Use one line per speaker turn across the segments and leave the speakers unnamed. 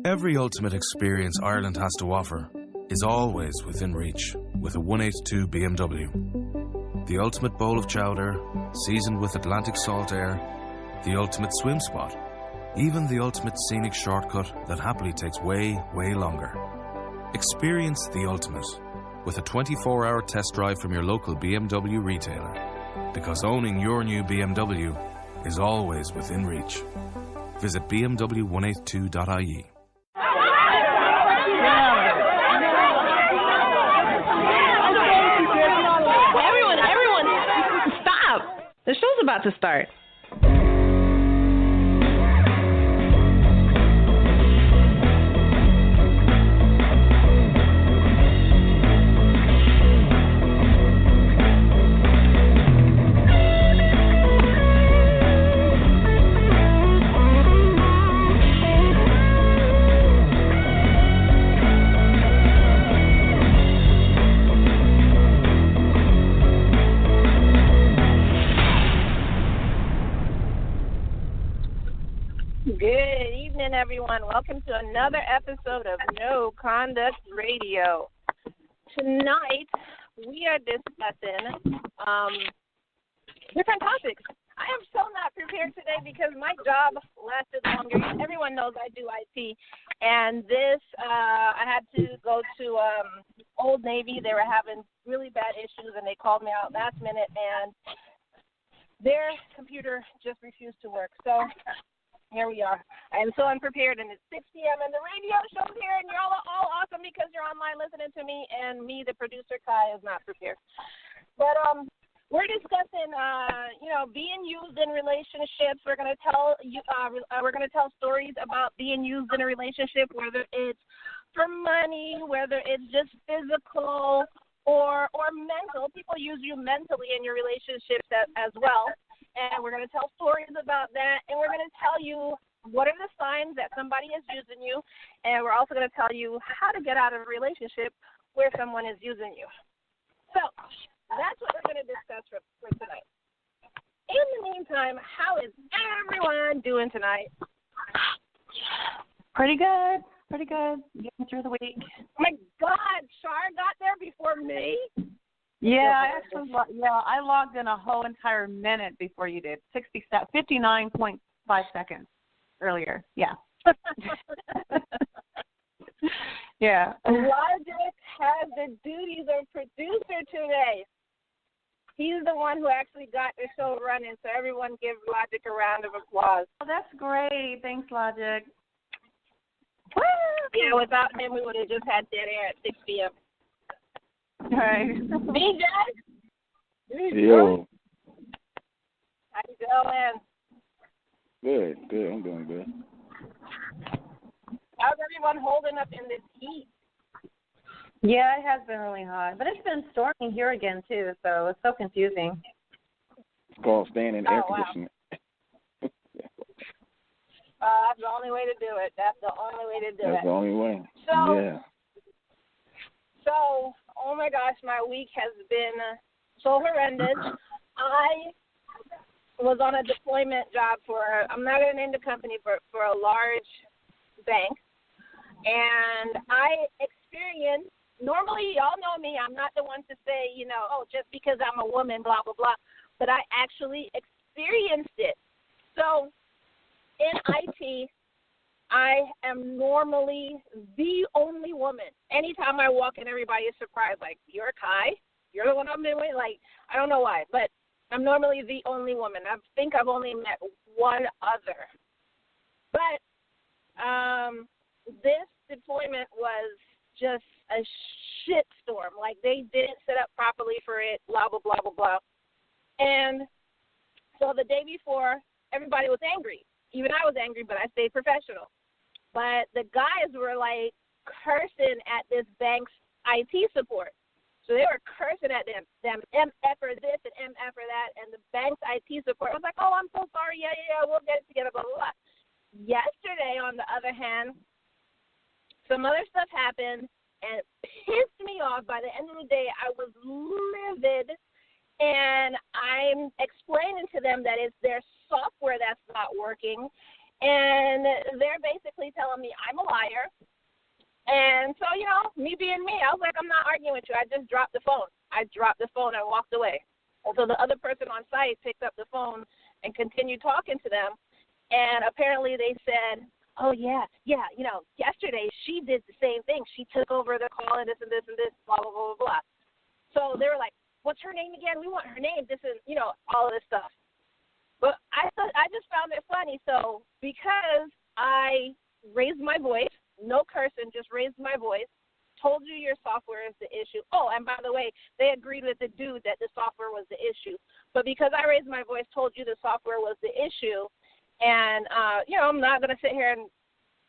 Every ultimate experience Ireland has to offer is always within reach with a 182 BMW. The ultimate bowl of chowder, seasoned with Atlantic salt air, the ultimate swim spot, even the ultimate scenic shortcut that happily takes way, way longer. Experience the ultimate with a 24-hour test drive from your local BMW retailer, because owning your new BMW is always within reach. Visit bmw182.ie.
Everyone, stop! The show's about to start. Good evening, everyone. Welcome to another episode of No Conduct Radio. Tonight, we are discussing different topics. I am so not prepared today because my job lasted longer. Everyone knows I do IT, and this, I had to go to Old Navy. They were having really bad issues, and they called me out last minute, and their computer just refused to work. So here we are. I am so unprepared, and it's 6 p.m. and the radio show's here, and you're all awesome because you're online listening to me, and me, the producer, Kai, is not prepared. But we're discussing, being used in relationships. We're going to tell you, we're going to tell stories about being used in a relationship, whether it's for money, whether it's just physical or mental. People use you mentally in your relationships as well. And we're going to tell stories about that, and we're going to tell you what are the signs that somebody is using you, and we're also going to tell you how to get out of a relationship where someone is using you. So that's what we're going to discuss for tonight. In the meantime, how is everyone doing tonight?
Pretty good. Getting through the week.
Oh my God, Char got there before me?
Yeah, I logged in a whole entire minute before you did. 59.5 seconds earlier. Yeah. Yeah.
Logic has the duties of producer today. He's the one who actually got the show running, so everyone give Logic a round of applause.
Oh, that's great. Thanks, Logic.
Woo! Yeah, without him, we would have just had dead air at 6 p.m.
All right.
DJ?
Yo.
How you doing?
Good. I'm doing good.
How's everyone holding up in this heat?
Yeah, it has been really hot. But it's been storming here again, too, so it's so confusing.
It's called staying in air conditioning.
That's the only way to do it. That's the only way. So, oh my gosh, my week has been so horrendous. I was on a deployment job I'm not going to name the company, but for a large bank. And I experienced, normally y'all know me, I'm not the one to say, just because I'm a woman, blah, blah, blah. But I actually experienced it. So in IT, I am normally the only woman. Anytime I walk in, everybody is surprised. Like, you're Kai? You're the one I've been with? Like, I don't know why, but I'm normally the only woman. I think I've only met one other. But this deployment was just a shitstorm. Like, they didn't set up properly for it, blah, blah, blah, blah, blah. And so the day before, everybody was angry. Even I was angry, but I stayed professional. But the guys were, like, cursing at this bank's IT support. So they were cursing at them MF for this and MF for that. And the bank's IT support was like, oh, I'm so sorry. Yeah, we'll get it together, blah, blah, blah. Yesterday, on the other hand, some other stuff happened, and it pissed me off. By the end of the day, I was livid. And I'm explaining to them that it's their software that's not working. And they're basically telling me I'm a liar. And so, me being me, I was like, I'm not arguing with you. I just dropped the phone. I dropped the phone and walked away. And so the other person on site picked up the phone and continued talking to them. And apparently they said, oh, yeah, yesterday she did the same thing. She took over the call and this and this and this, blah, blah, blah, blah, blah. So they were like, what's her name again? We want her name. This is, all of this stuff. But I just found it funny. So because I raised my voice, no cursing, just raised my voice, told you your software is the issue. Oh, and by the way, they agreed with the dude that the software was the issue. But because I raised my voice, told you the software was the issue, and, I'm not going to sit here and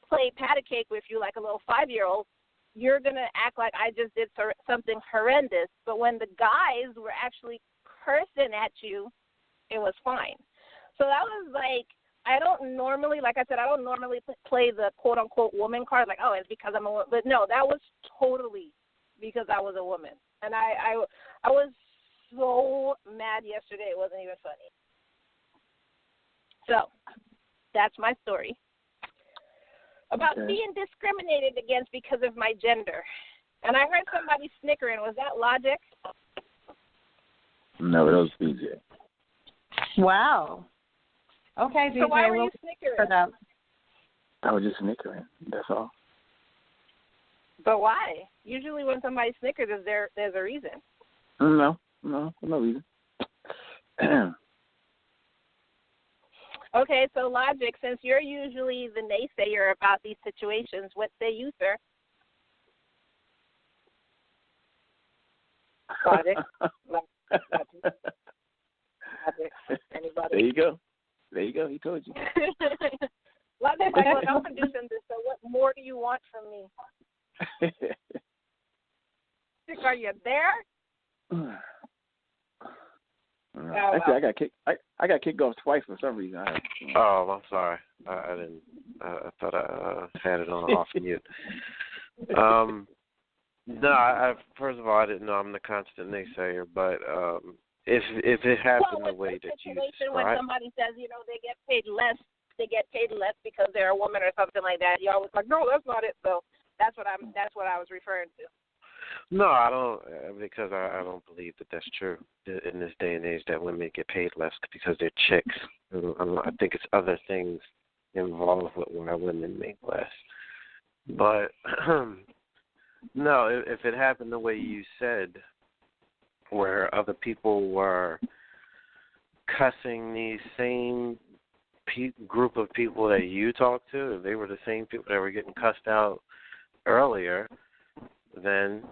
play patty cake with you like a little 5-year-old. You're going to act like I just did something horrendous. But when the guys were actually cursing at you, it was fine. So that was like, I don't normally play the quote-unquote woman card, like, oh, it's because I'm a woman. But no, that was totally because I was a woman. And I was so mad yesterday, it wasn't even funny. So that's my story about being discriminated against because of my gender. And I heard somebody snickering. Was that Logic?
No, that was BJ.
Wow. Okay, DJ.
So why were you snickering?
I was just snickering. That's all.
But why? Usually when somebody snickers, there's a reason.
No reason.
Okay, so Logic, since you're usually the naysayer about these situations, what say you, sir? Logic. Logic. Anybody?
There you go. He told you.
Logic, I'm producing this, so what more do you want from me? Are you there?
Actually, I got kicked off twice for some reason.
Oh, I'm sorry. I didn't. I thought I had it on off mute. No. First of all, I didn't know I'm the constant naysayer. But if it happened the way that you described,
when somebody says they get paid less because they're a woman or something like that, you're always like, no, that's not it. So that's what I was referring to.
No, I don't, because I don't believe that that's true in this day and age, that women get paid less because they're chicks. I think it's other things involved with why women make less. But, no, if it happened the way you said, where other people were cussing these same group of people that you talk to, if they were the same people that were getting cussed out earlier, then,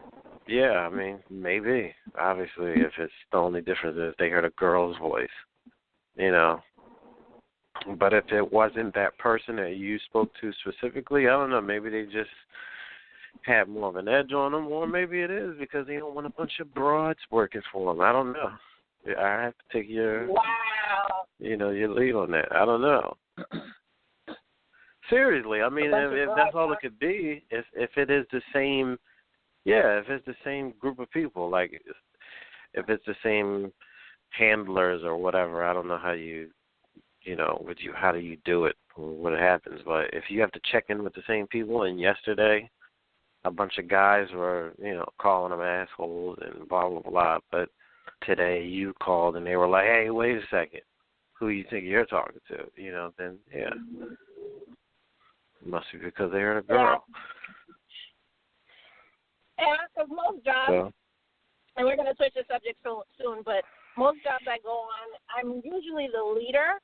yeah, I mean, maybe. Obviously, if it's the only difference is they heard a girl's voice, But if it wasn't that person that you spoke to specifically, I don't know, maybe they just had more of an edge on them, or maybe it is because they don't want a bunch of broads working for them. I don't know. I have to take your lead on that. I don't know. Seriously, I mean, if that's all it could be, if it is the same, if it's the same group of people, like if it's the same handlers or whatever, I don't know how how do you do it or what happens, but if you have to check in with the same people, and yesterday a bunch of guys were, calling them assholes and blah, blah, blah, but today you called and they were like, hey, wait a second, who you think you're talking to, then, yeah. It must be because they heard a girl.
Yeah, because most jobs, and we're going to switch the subject soon, but most jobs I go on, I'm usually the leader.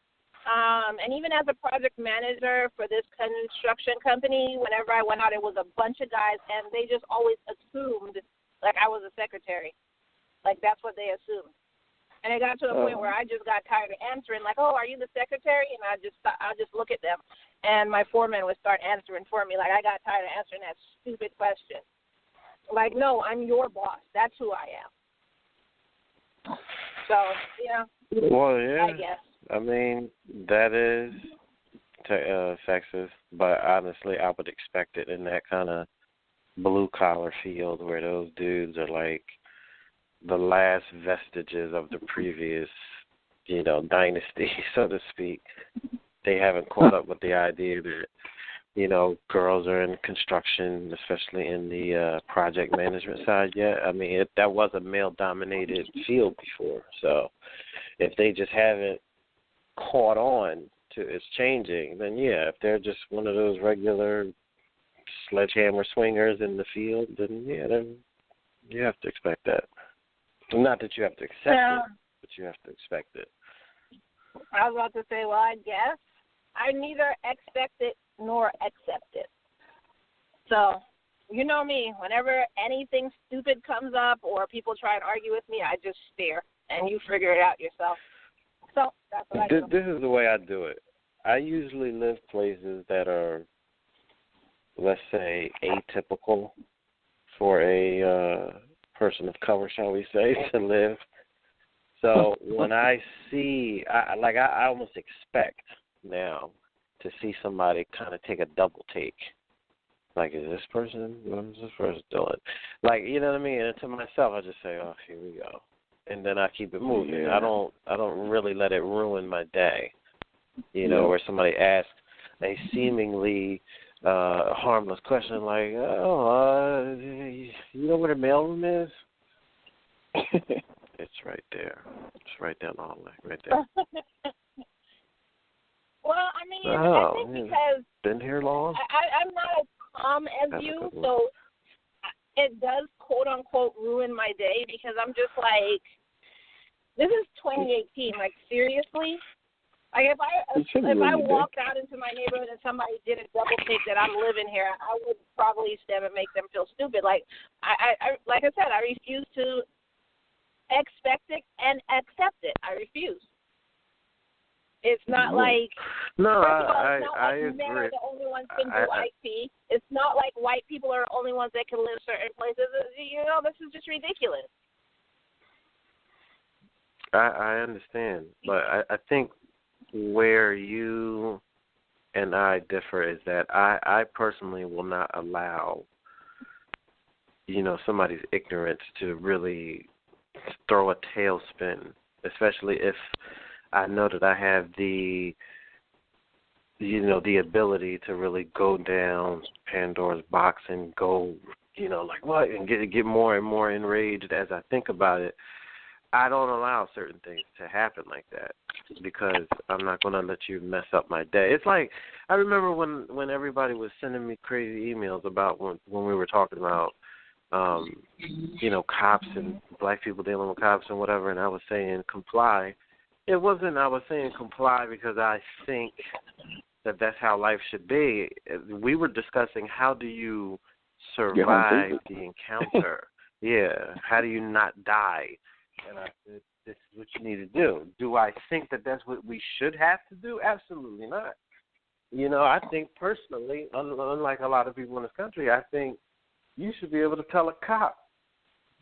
And even as a project manager for this construction company, whenever I went out, it was a bunch of guys, and they just always assumed, like, I was a secretary. Like, that's what they assumed. And it got to a point where I just got tired of answering, like, oh, are you the secretary? And I'll just look at them, and my foreman would start answering for me. Like, I got tired of answering that stupid question. Like, no, I'm your boss. That's who I am. So,
Well, yeah.
I guess.
I mean, that is sexist, but honestly, I would expect it in that kind of blue-collar field where those dudes are like the last vestiges of the previous, dynasty, so to speak. they haven't caught up with the idea that, you know, girls are in construction, especially in the project management side yet. I mean, that was a male-dominated field before. So if they just haven't caught on to it's changing, then, yeah, if they're just one of those regular sledgehammer swingers in the field, then, yeah, then you have to expect that. Not that you have to accept it, but you have to expect it.
I was about to say, well, I guess I neither expect it nor accept it. So, you know me, whenever anything stupid comes up or people try and argue with me, I just stare, and you figure it out yourself. So that's what I do.
This is the way I do it. I usually live places that are, let's say, atypical for a person of color, shall we say, to live. So when I see, I almost expect now to see somebody kind of take a double take. Like, is this person, what is this person doing? Like, you know what I mean? And to myself, I just say, oh, here we go. And then I keep it moving. Yeah. I don't really let it ruin my day. You know, where somebody asks a seemingly harmless question like, you know where the mailroom is? It's right there. It's right down the hallway, right there.
Well, I mean, I think because
been here long.
I'm not as calm as you, so it does quote unquote ruin my day because I'm just like, this is 2018. Like, seriously. Like, if I walked out into my neighborhood and somebody did a double take that I'm living here, I would probably stem and make them feel stupid. Like like I said, I refuse to expect it and accept it. I refuse. It's not like,
no,
first of all, it's not
I
like men
agree.
are the only ones can do IT. It's not like white people are the only ones that can live certain places. You know, this is just ridiculous.
I understand, but I think where you and I differ is that I personally will not allow, you know, somebody's ignorance to really throw a tailspin, especially if I know that I have the, you know, the ability to really go down Pandora's box and go, you know, like what, and get more and more enraged as I think about it. I don't allow certain things to happen like that because I'm not going to let you mess up my day. It's like, I remember when everybody was sending me crazy emails about when we were talking about, you know, cops and black people dealing with cops and whatever, and I was saying comply. It wasn't I was saying comply because I think that that's how life should be. We were discussing how do you survive the encounter. Yeah, how do you not die? And I said, this is what you need to do. Do I think that that's what we should have to do? Absolutely not. You know, I think personally, unlike a lot of people in this country, I think you should be able to tell a cop,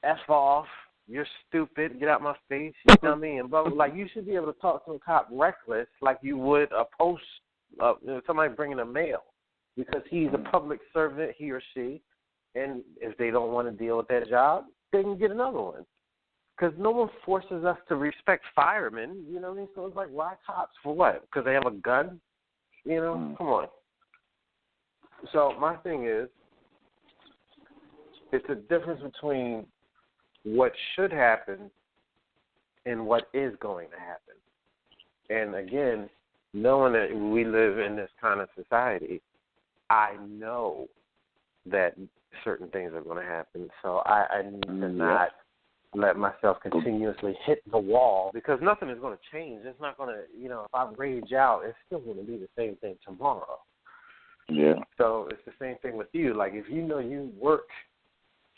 F off, you're stupid, get out my face, you know what I mean? And blah, blah, like, you should be able to talk to a cop reckless like you would a post, somebody bringing a mail, because he's a public servant, he or she, and if they don't want to deal with that job, they can get another one. Because no one forces us to respect firemen, you know what I mean? So it's like, why cops? For what? Because they have a gun? You know? Come on. So my thing is, it's a difference between what should happen and what is going to happen. And again, knowing that we live in this kind of society, I know that certain things are going to happen. So I need to not let myself continuously hit the wall because nothing is going to change. It's not going to, you know, if I rage out, it's still going to be the same thing tomorrow.
Yeah.
So it's the same thing with you. Like, if you know you work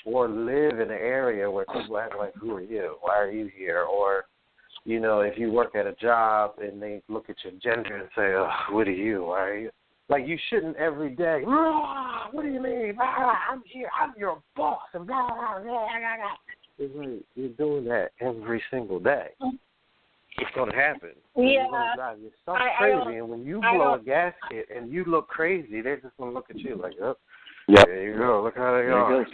or live in an area where people act like, who are you? Why are you here? Or, you know, if you work at a job and they look at your gender and say, oh, what are you? Why are you? Like, you shouldn't every day, what do you mean? I'm here. I'm your boss. And blah, blah, blah, blah, blah. It's like you're doing that every single day. It's going to happen.
Yeah.
You're going to drive yourself crazy. And when you blow a gasket and you look crazy, they're just going to look at you like, oh, there you go. Look how they are.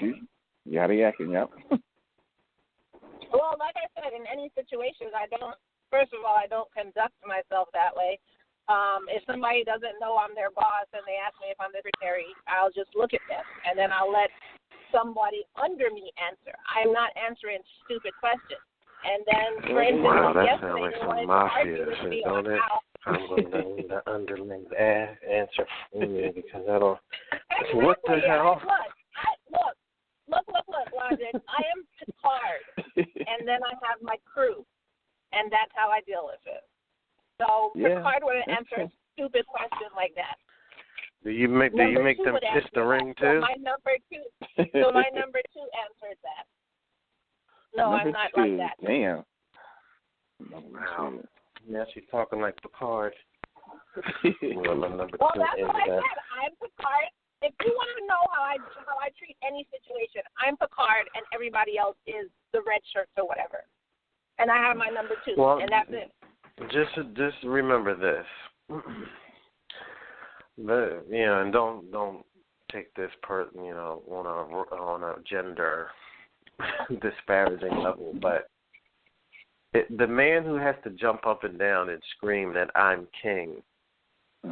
Yeah, they acting, yep.
Well, like I said, in any situations, first of all, I don't conduct myself that way. If somebody doesn't know I'm their boss and they ask me if I'm the secretary, I'll just look at them, and then I'll let somebody under me answer. I'm not answering stupid questions. And then, for instance,
wow, that
yesterday,
sounds like
they
some
wanted to
mafia
argue with
shit,
me
don't
on
it?
how.
I'm going to let the underlings answer for me because I don't.
Exactly.
What the hell?
Look, Logic. I am Picard, and then I have my crew, and that's how I deal with it. So Picard wouldn't answer a stupid question like that.
Do you make them kiss the ring too?
So my number two answered that. No, I'm not like that.
Damn.
Wow. Yeah, she's talking like Picard.
Well, that's what I said. I'm Picard. If you want to know how I treat any situation, I'm Picard, and everybody else is the red shirts or whatever. And I have my number two, and that's it.
Just remember this. And don't take this on a gender disparaging level, but the man who has to jump up and down and scream that I'm king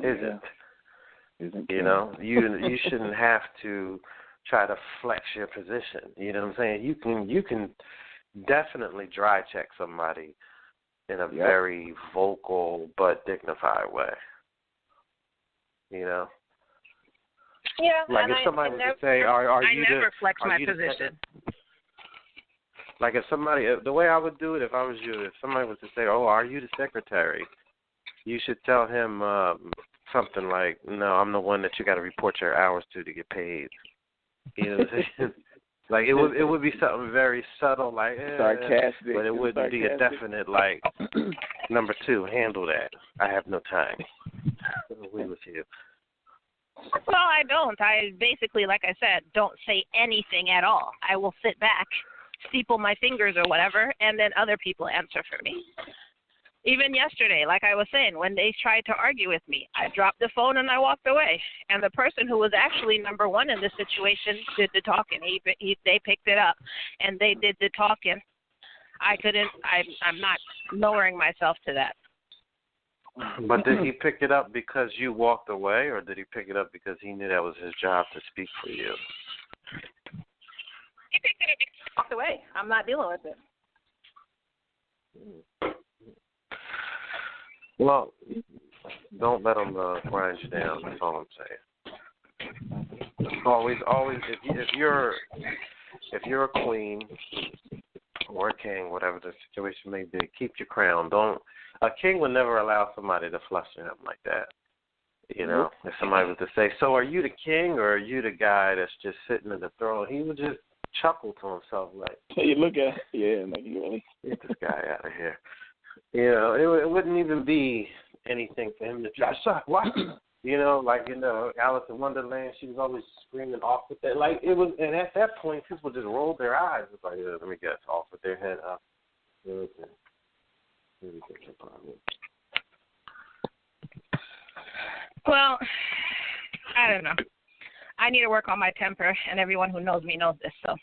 isn't you know, you shouldn't have to try to flex your position. You know what I'm saying? You can definitely dry check somebody in a very vocal but dignified way. You know?
Yeah.
Like if somebody was to say, "Are you?"
I never flex my position.
Like if somebody, the way I would do it if I was you, if somebody was to say, "Oh, are you the secretary?" You should tell him something like, "No, I'm the one that you got to report your hours to get paid." You know what I'm saying? Like it would be something very subtle, like
sarcastic,
but it wouldn't be a definite like number two. Handle that. I have no time. I'll agree with you.
Well, I don't. I basically, like I said, don't say anything at all. I will sit back, steeple my fingers or whatever, and then other people answer for me. Even yesterday, like I was saying, when they tried to argue with me, I dropped the phone and I walked away. And the person who was actually number one in this situation did the talking. They picked it up, and they did the talking. I'm not lowering myself to that.
But did he pick it up because you walked away, or did he pick it up because he knew that was his job to speak for you?
He picked it up because he walked away. I'm not dealing with it.
Well, don't let them grind you down. That's all I'm saying. Always, if you're a queen or a king, whatever the situation may be, keep your crown. A king would never allow somebody to fluster him like that. You know, if somebody was to say, "So are you the king or are you the guy that's just sitting in the throne?" He would just chuckle to himself like,
"You look at like you really
get this guy out of here." You know, it wouldn't even be anything for him to try. What? You know, like Alice in Wonderland, she was always screaming off with that. Like it was, and at that point, people just rolled their eyes. It's like, let me guess, off with their head up. Okay.
Well, I don't know. I need to work on my temper, and everyone who knows me knows this. So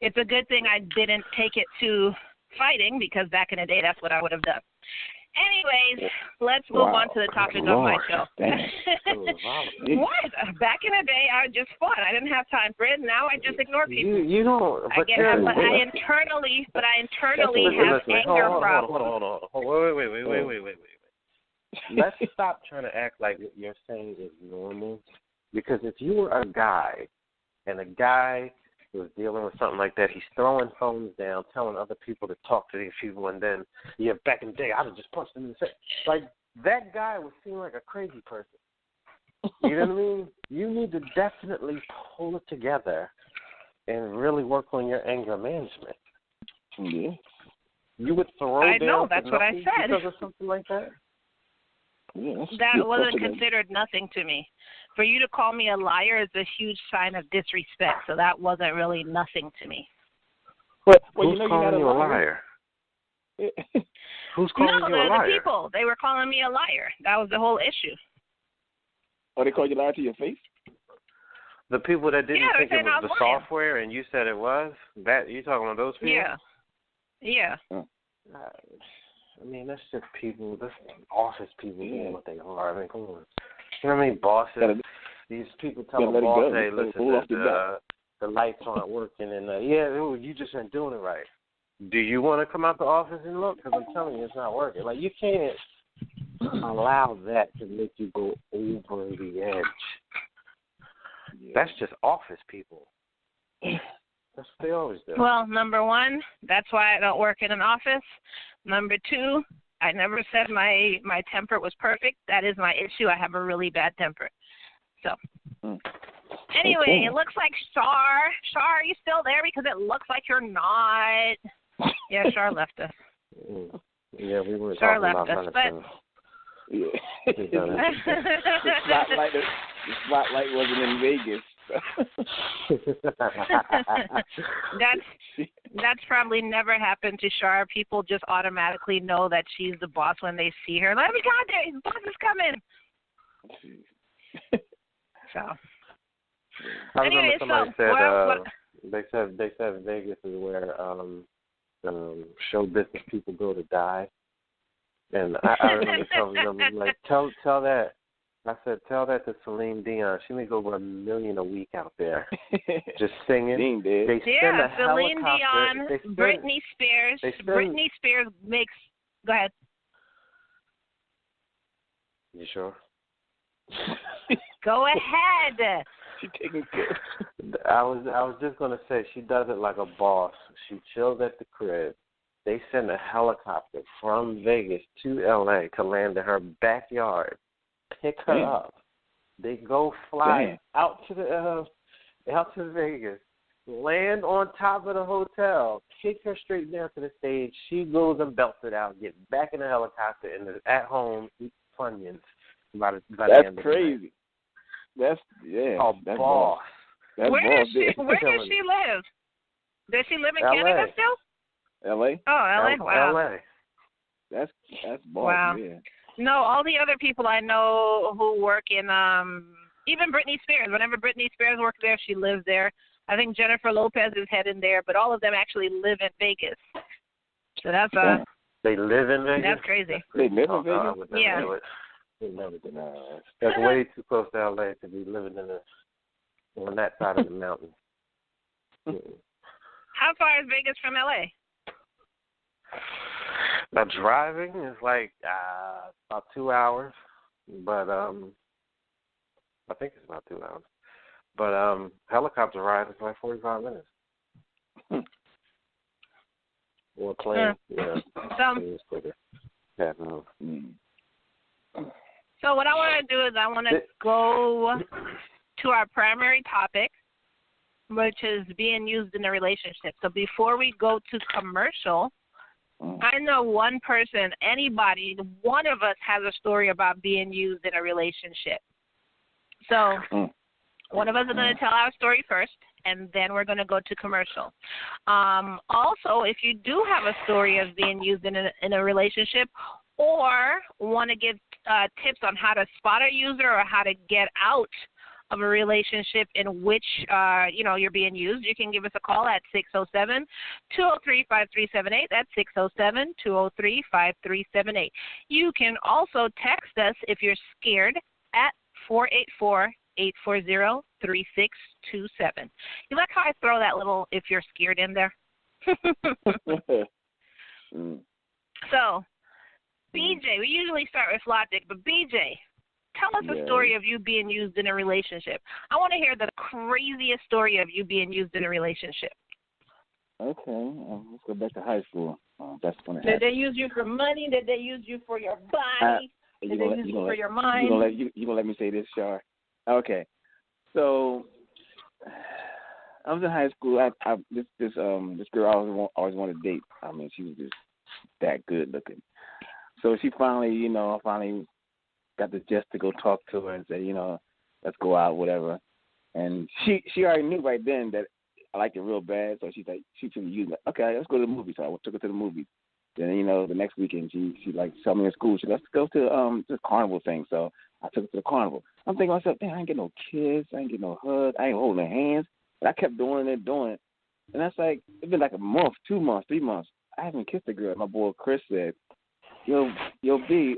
it's a good thing I didn't take it to fighting, because back in the day, that's what I would have done. Anyways, let's move on to the topic of my show. What? Back in the day, I just fought. I didn't have time for it. Now I just ignore people.
You don't.
I internally have anger problems.
Hold on. Wait. Let's stop trying to act like what you're saying is normal. Because if you were a guy, and a guy was dealing with something like that, he's throwing phones down, telling other people to talk to these people, and then, back in the day, I'd have just punched him in the face. Like, that guy would seem like a crazy person. You know what I mean? You need to definitely pull it together and really work on your anger management.
Yeah.
You would throw down.
I know, that's what I said.
Because of something like that?
Yeah,
that wasn't considered nothing to me. For you to call me a liar is a huge sign of disrespect, so that wasn't really nothing to me.
Well,
who's calling you a liar? Who's calling you a liar?
No, the people. They were calling me a liar. That was the whole issue.
Oh, they called you a liar to your face?
The people that didn't think it was the software and you said it was? That you talking about those people?
Yeah.
Oh.
I mean, that's just people. That's office people doing what they are. I mean, come on. You know what I mean? Bosses. These people tell a boss, hey, listen, the lights aren't working, and you just ain't doing it right. Do you want to come out the office and look? Because I'm telling you, it's not working. Like, you can't allow that to make you go over the edge. Yeah. That's just office people. That's what they always do.
Well, number one, that's why I don't work in an office. Number two, I never said my temper was perfect. That is my issue. I have a really bad temper. So, anyway, It looks like Char, are you still there? Because it looks like you're not. Yeah, Char left us.
Yeah, we were
Char
talking
left
about
us, but...
Yeah. the spotlight wasn't in Vegas.
That's probably never happened to Char. People just automatically know that she's the boss when they see her. Let me go out there. His boss is coming. So. Anyway,
somebody said they said Vegas is where show business people go to die, and I remember telling them, like, tell that. I said, tell that to Celine Dion. She may go over $1 million a week out there, just singing. They send a
Celine
helicopter.
Dion, Britney Spears. Britney Spears makes. Go ahead.
You sure?
Go ahead.
She taking care.
I was just gonna say she does it like a boss. She chills at the crib. They send a helicopter from Vegas to LA to land in her backyard, pick her up. They go fly out to Vegas, land on top of the hotel, take her straight down to the stage. She goes and belts it out, gets back in the helicopter, and is at home eats Funyuns. By the end of
crazy. That's
that's boss.
Where does she live? Does she live in Canada still?
L.A.
Oh, L.A. Wow.
L.A.
That's boss.
Wow.
Yeah.
No, all the other people I know who work in even Britney Spears. Whenever Britney Spears works there, she lives there. I think Jennifer Lopez is heading there, but all of them actually live in Vegas. So that's
They live in Vegas.
That's crazy.
They live in Vegas.
Yeah.
That's way too close to LA to be living on that side of the mountain.
How far is Vegas from LA?
Now driving is like about 2 hours, but I think it's about 2 hours. But helicopter ride is like 45 minutes. Or plane, Plane's quicker. Yeah, no.
So what I want to do is I want to go to our primary topic, which is being used in a relationship. So before we go to commercial, I know one person, anybody, one of us has a story about being used in a relationship. So one of us is going to tell our story first, and then we're going to go to commercial. Also, if you do have a story of being used in a relationship, or want to give tips on how to spot a user or how to get out of a relationship in which, you're being used, you can give us a call at 607-203-5378. That's 607-203-5378. You can also text us if you're scared at 484-840-3627. You like how I throw that little if you're scared in there? So, BJ, we usually start with logic, but BJ, tell us a story of you being used in a relationship. I want to hear the craziest story of you being used in a relationship.
Okay, let's go back to high school. That's when it
Did they use you for money? Did they use you for your body? Did they use you for your mind?
You gonna let me say this, Char? Okay, so I was in high school. This girl I always wanted to date. I mean, she was just that good looking. So she finally got the just to go talk to her and say, let's go out, whatever. And she already knew right then that I liked it real bad. So she's like, she took me using it. Okay, let's go to the movies. So I took her to the movies. Then the next weekend she like saw me in school. She said, let's go to this carnival thing. So I took her to the carnival. I'm thinking to myself, man, I ain't get no kiss, I ain't get no hug, I ain't holding hands. But I kept doing it. And that's like, it's been like a month, 2 months, 3 months. I haven't kissed a girl. My boy Chris said, yo, B,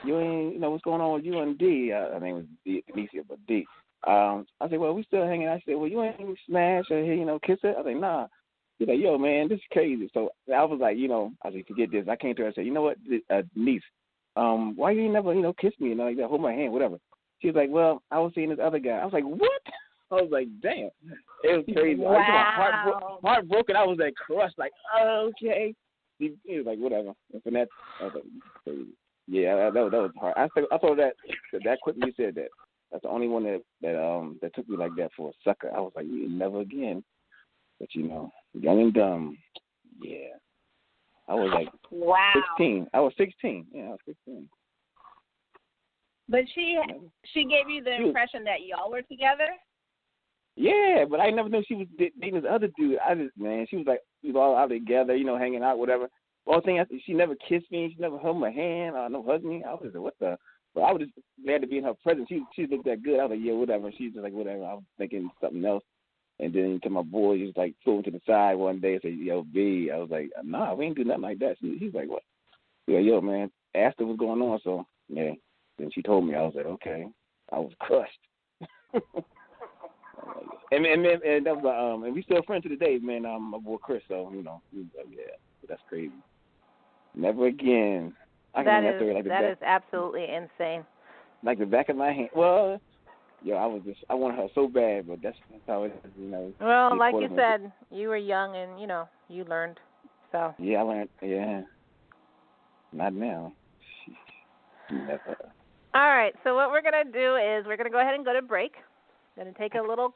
you ain't, what's going on with you and D? Her name was D, Denisha, but D. I said, well, we still hanging out. I said, well, you ain't smash or, kiss her? I said, nah. He's like, yo, man, this is crazy. So I was like, I said, forget this. I came to her and said, you know what, Denise, why you never, kiss me, like that, hold my hand, whatever. She was like, well, I was seeing this other guy. I was like, what? I was like, damn. It was crazy.
Wow.
I was heartbroken. I was like crushed, like, okay. He was like, whatever. And from that, I was like, crazy. Yeah, that was hard. I thought that quickly you said that. That's the only one that took me like that for a sucker. I was like, never again. But young and dumb. Yeah. I was like 16. I was 16. Yeah, I was 16.
But she gave you the impression that y'all were together?
Yeah, but I never knew she was dating this other dude. She was like, we were all out together, hanging out, whatever. All thing, she never kissed me. She never held my hand. No hugged me. I was like, what the? But I was just glad to be in her presence. She looked that good. I was like, yeah, whatever. She's just like, whatever. I was thinking something else. And then to my boy, he was like, pulled to the side one day and said, yo, B. I was like, nah, we ain't do nothing like that. He's like, what? Yeah, yo, man, asked her what's going on. So, yeah. Then she told me. I was like, okay. I was crushed. and that was, and we still friends to the day, man. My boy Chris, so, yeah, that's crazy. Never again.
That is absolutely insane.
Like the back of my hand. Well, I wanted her so bad, but that's how it is,
Well, like you said, you were young and, you learned, so.
Yeah, I learned, yeah. Not now. Never.
All right, so what we're going to do is we're going to go ahead and go to break. We're going to take a little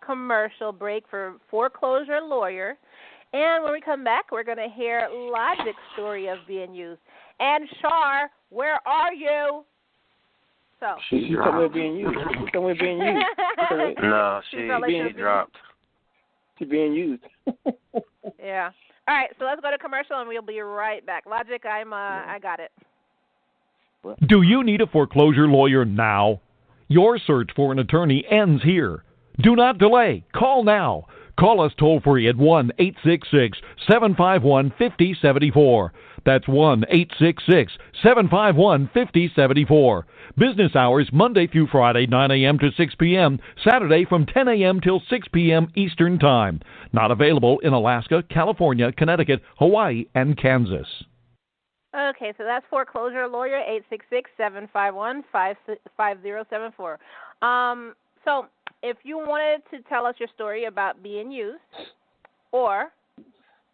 commercial break for Forclosure Lawyer. And when we come back, we're going to hear Logic's story of being used. And Char, where are you? So
she's somewhere being used.
No, she dropped.
She's being used.
Yeah. All right, so let's go to commercial, and we'll be right back. Logic, I got it.
Do you need a foreclosure lawyer now? Your search for an attorney ends here. Do not delay. Call now. Call us toll-free at 1-866-751-5074. That's 1-866-751-5074. Business hours Monday through Friday, 9 a.m. to 6 p.m., Saturday from 10 a.m. till 6 p.m. Eastern Time. Not available in Alaska, California, Connecticut, Hawaii, and Kansas.
Okay, so that's Forclosure Lawyer, 866-751-5074. So if you wanted to tell us your story about being used, or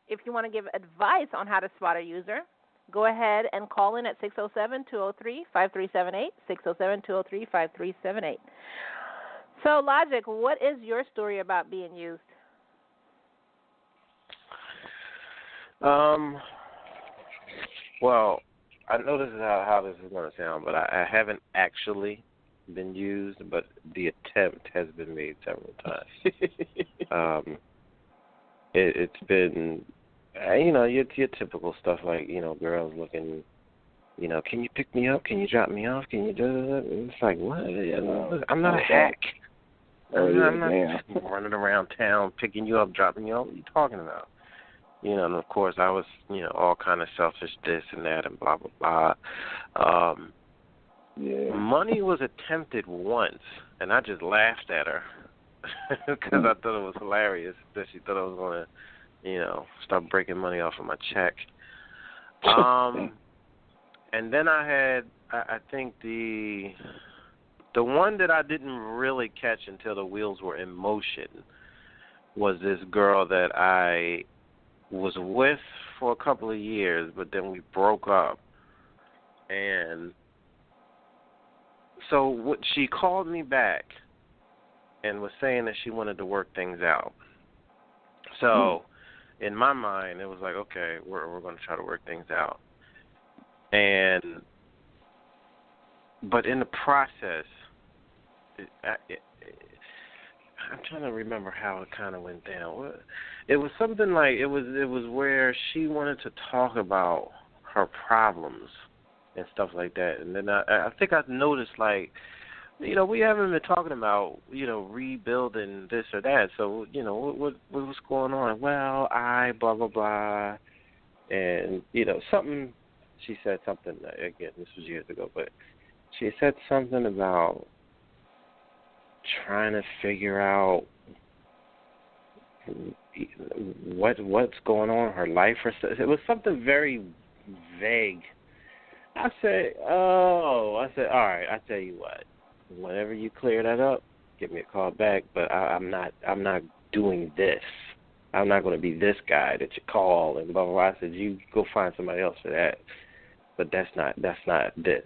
if you want to give advice on how to spot a user, go ahead and call in at 607-203-5378, 607-203-5378. So, Logic, what is your story about being used?
Well, I know this is how this is going to sound, but I haven't actually been used, but the attempt has been made several times. It's been, your typical stuff like, girls looking, can you pick me up? Can you drop me off? Can you do that? It's like, what? I'm not a hack. I'm not running around town picking you up, dropping you off. What are you talking about? And of course I was, all kind of selfish this and that and blah, blah, blah. Money was attempted once, and I just laughed at her because I thought it was hilarious that she thought I was going to, start breaking money off of my check. And then I had, I think the one that I didn't really catch until the wheels were in motion was this girl that I was with for a couple of years, but then we broke up. And so she called me back and was saying that she wanted to work things out. So in my mind, it was like, okay, we're going to try to work things out. But in the process, I'm trying to remember how it kind of went down. It was something like it was where she wanted to talk about her problems and stuff like that. And then I think I noticed, like, we haven't been talking about, rebuilding this or that. So, what's going on? Well, blah, blah, blah. And, something she said something, again, this was years ago, but she said something about trying to figure out what's going on in her life. Or it was something very vague. I said, all right, I tell you what, whenever you clear that up, give me a call back, but I'm not doing this. I'm not going to be this guy that you call and blah, blah, blah. I said, you go find somebody else for that, but that's not this.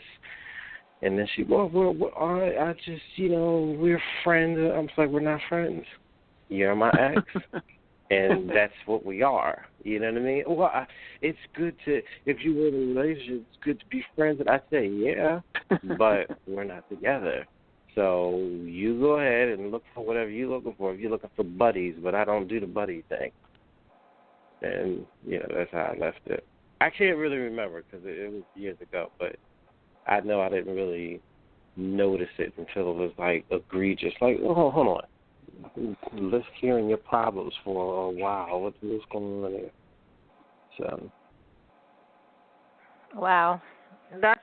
And then she, I just, we're friends. I'm just like, we're not friends. You're my ex, and that's what we are. You know what I mean? Well, it's good to, if you were in a relationship, it's good to be friends. And I say, yeah, but we're not together. So you go ahead and look for whatever you're looking for. If you're looking for buddies, but I don't do the buddy thing. And, that's how I left it. I can't really remember because it was years ago, but I know I didn't really notice it until it was, like, egregious. Like, oh, hold on. Let's hearing your problems for a while. What's going on here? So.
Wow. That's,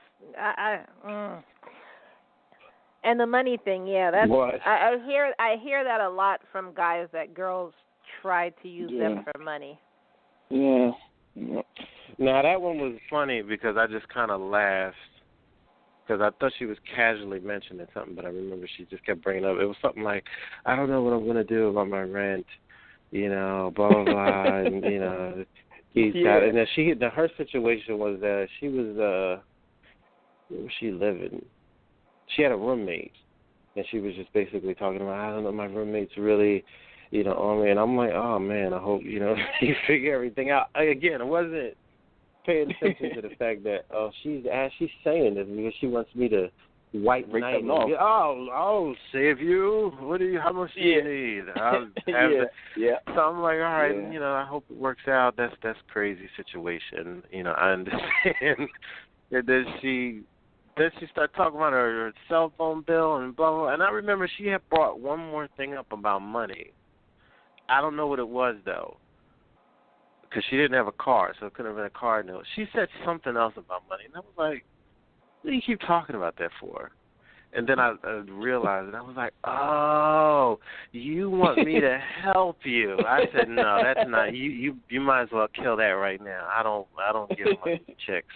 And the money thing, yeah, that's
what?
I hear that a lot from guys, that girls try to use them for money.
Yeah.
Now that one was funny because I just kind of laughed because I thought she was casually mentioning something, but I remember she just kept bringing it up. It was something like, I don't know what I'm going to do about my rent, blah, blah, blah, and, he's got it. And then her situation was that she was, where was she living? She had a roommate, and she was just basically talking about, I don't know, my roommate's really, on me. And I'm like, oh, man, I hope, you figure everything out. Again, I wasn't paying attention to the fact that, she's saying this because she wants me to white knight. I'll save you. How much do you need? So I'm like, all right, I hope it works out. That's crazy situation. I understand. And then she started talking about her cell phone bill and blah, blah. And I remember she had brought one more thing up about money. I don't know what it was, though, because she didn't have a car, so it couldn't have been a car note. She said something else about money, and I was like, what do you keep talking about that for? And then I realized, and I was like, oh, you want me to help you. I said, no, that's not. You might as well kill that right now. I don't give money to chicks.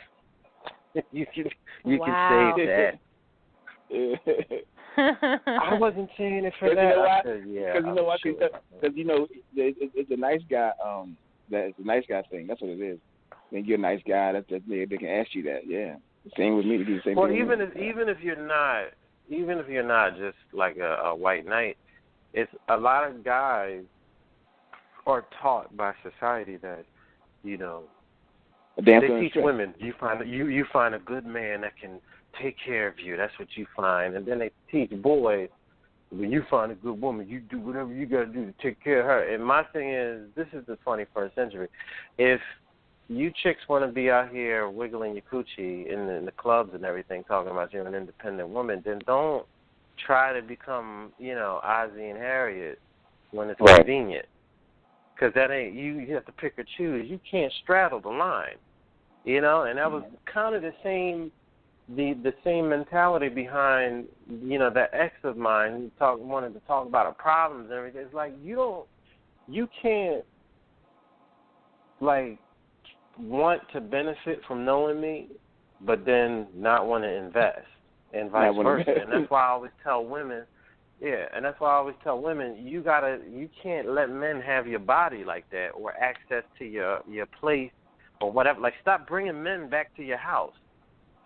You can save that. I wasn't saying it for that.
You know why?
I said, yeah.
Because it's a nice guy. It's a nice guy thing. That's what it is. When you're a nice guy, they can ask you that. Yeah. Same with me to do the same thing.
Well, even if you're not just like a white knight, it's a lot of guys are taught by society that they teach women you find a good man that can take care of you. That's what you find. And then they teach boys, when you find a good woman, you do whatever you got to do to take care of her. And my thing is, this is the 21st century. If you chicks want to be out here wiggling your coochie in the clubs and everything, talking about you're an independent woman, then don't try to become, Ozzie and Harriet when it's convenient. Because that ain't, you have to pick or choose. You can't straddle the line, and that was kind of the same mentality behind, that ex of mine who wanted to talk about her problems and everything. It's like, you can't, like, want to benefit from knowing me, but then not want to invest, and vice versa. And that's why I always tell women, you can't let men have your body like that or access to your place or whatever. Like, stop bringing men back to your house.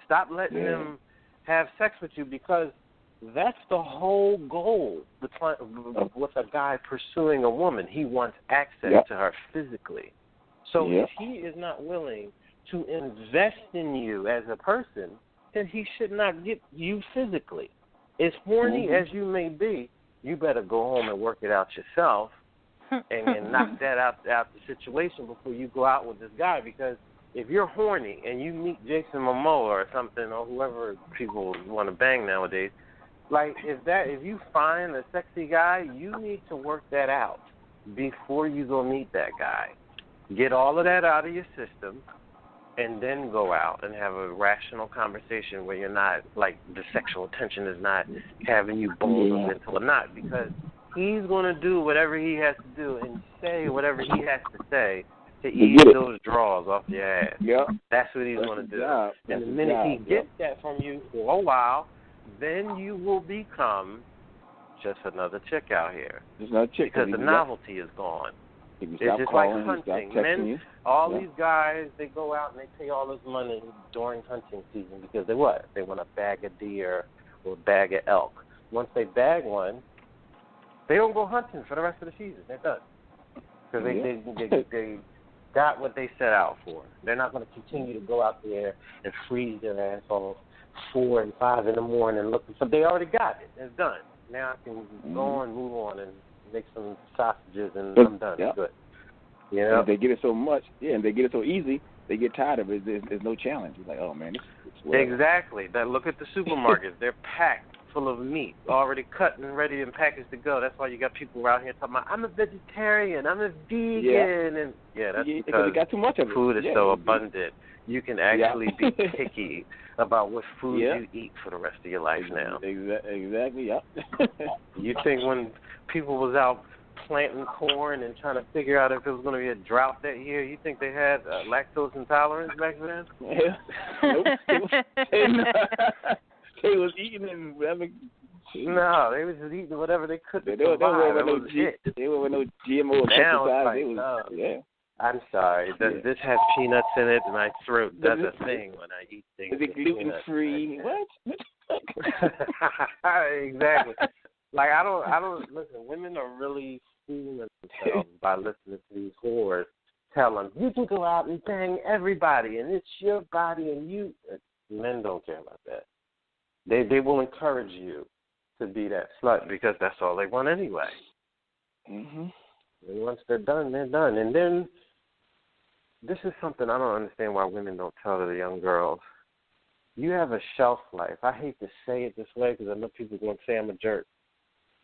Stop letting them have sex with you, because that's the whole goal with a guy pursuing a woman. He wants access to her physically. So if he is not willing to invest in you as a person, then he should not get you physically. As horny as you may be, you better go home and work it out yourself and knock that out the situation before you go out with this guy. Because if you're horny and you meet Jason Momoa or something, or whoever people want to bang nowadays, like, if you find a sexy guy, you need to work that out before you go meet that guy. Get all of that out of your system, and then go out and have a rational conversation where you're not, like, the sexual tension is not having you bold into a knot, because he's going to do whatever he has to do and say whatever he has to say to ease those draws off your ass.
Yep.
That's what he's going to do.
Job.
And the minute he gets that from you for a while, then you will become just another chick out here.
Just another chick.
Because the novelty is gone. It's just
calling,
like hunting. Men, these guys, they go out and they pay all this money during hunting season because they what? They want a bag of deer or a bag of elk. Once they bag one, they don't go hunting for the rest of the season. They're done. Because they got what they set out for. They're not going to continue to go out there and freeze their ass off 4 and 5 in the morning looking for. They already got it. It's done. Now I can go and move on and make some sausages and I'm done. Yep. Good. You know?
And they get it so much, and they get it so easy, they get tired of it. There's no challenge. It's like, oh man, it's
exactly. Look at the supermarkets. They're packed full of meat, already cut and ready and packaged to go. That's why you got people around here talking about, I'm a vegetarian, I'm a vegan, and that's because
you got too much of it.
Food is so abundant. You can actually be picky about what food you eat for the rest of your life now.
Exactly. Yep.
You think when people was out planting corn and trying to figure out if it was going to be a drought that year, you think they had lactose intolerance back then?
Nope. They was eating and whatever.
No, they was just eating whatever they could. They were
with no GMO pesticides.
I'm sorry. This has peanuts in it, and I does a thing when I eat things.
Is it gluten free? What?
Exactly. Like I don't listen. Women are really fooling themselves by listening to these whores tell them you can go out and bang everybody, and it's your body, and you. Men don't care about that. They will encourage you to be that slut because that's all they want anyway.
Mm-hmm.
And once they're done, they're done. And then this is something I don't understand why women don't tell to the young girls. You have a shelf life. I hate to say it this way because I know people are going to say I'm a jerk.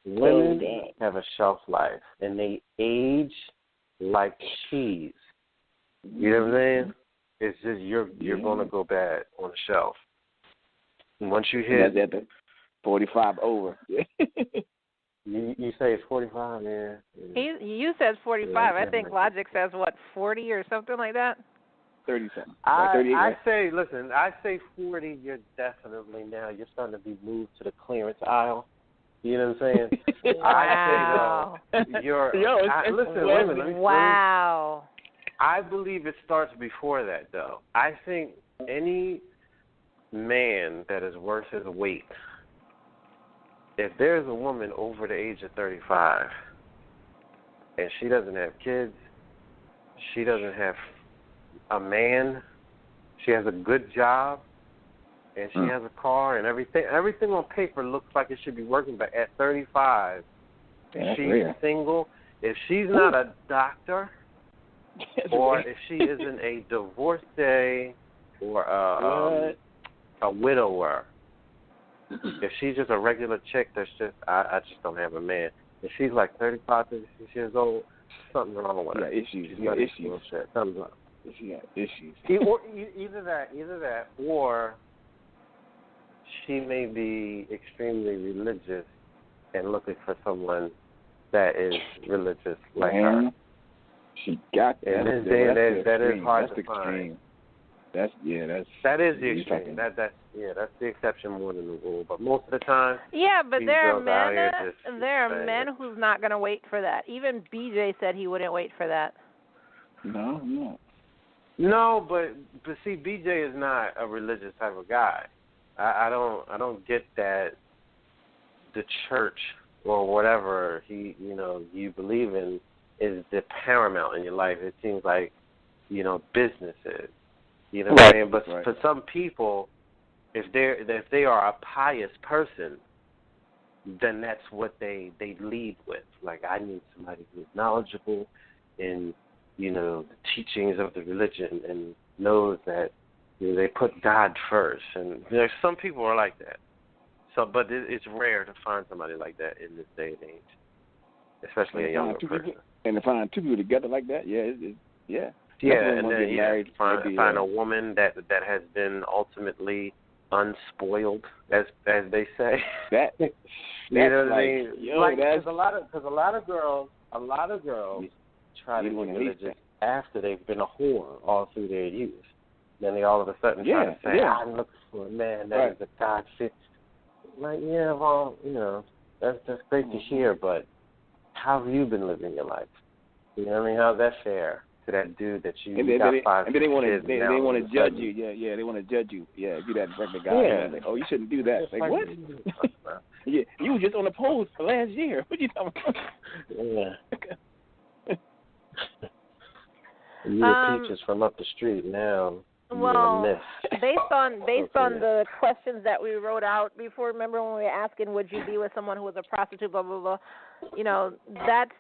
Women have a shelf life, and they age like cheese. You know what I'm saying? It's just you're going to go bad on the shelf. And once you hit
that 45 over.
You say it's 45, yeah.
You said 45. I think Logic says, 40 or something like that?
30-something.
I say 40, you're definitely now, you're starting to be moved to the clearance aisle. You know what I'm saying?
Wow.
I say, listen,
wow.
I believe it starts before that, though. I think any man that is worth his weight, if there's a woman over the age of 35 and she doesn't have kids, she doesn't have a man, she has a good job, and she has a car and everything on paper looks like it should be working, but at 35, if she's single, if she's not a doctor, or if she isn't a divorcee or a widower, if she's just a regular chick that's just, I just don't have a man. If she's like 35, 36 years old, something wrong with her.
Issues.
She's got issues. Something's wrong.
She got issues.
Either that, or she may be extremely religious and looking for someone that is religious like her.
She got that.
In this day and age, that is hard to
find. That is
the extreme. That's the exception more than the rule. But most of the time,
but there are men who's not going to wait for that. Even BJ said he wouldn't wait for that.
No, but see, BJ is not a religious type of guy. I don't get that. The church or whatever you believe in is the paramount in your life. It seems like business is. You know what I'm saying? But for some people, if they are a pious person, then that's what they lead with. Like, I need somebody who's knowledgeable in the teachings of the religion and knows that they put God first. And there's some people are like that. So, but it's rare to find somebody like that in this day and age, especially a younger person.
And to find two people together like that,
Yeah, and then find a woman that has been ultimately unspoiled, as they say.
That's
you know what I mean?
Because
a lot of girls try to be religious after they've been a whore all through their youth. Then they all of a sudden try to say, I'm looking for a man that is a God fit. Like, yeah, well, that's great to hear, but how have you been living your life? You know what I mean? How's that fair to that dude that you got 5
and then they want to judge you.
Yeah,
they want to judge you. Yeah, if you're that regular guy. Yeah. Like, oh, you shouldn't do that. Like, what? Yeah, you were just on the post for last year. What you talking about?
Yeah. You were peaches from up the street now.
Well, based on the questions that we wrote out before, remember when we were asking, would you be with someone who was a prostitute, blah, blah, blah, that's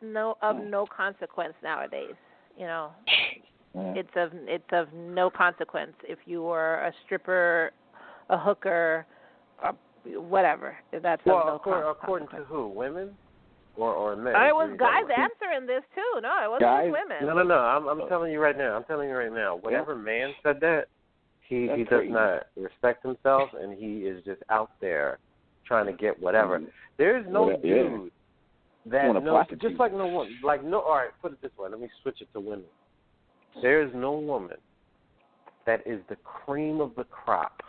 of no consequence nowadays, It's of no consequence if you were a stripper, a hooker, whatever. That's of no consequence.
According to who? Women? Or men?
It was guys answering this too. No, it wasn't just women.
No. I'm telling you right now. Whatever man said that, he does not respect himself, and he is just out there trying to get whatever. There's no dude that knows, just like no woman. All right, put it this way. Let me switch it to women. There is no woman that is the cream of the crop.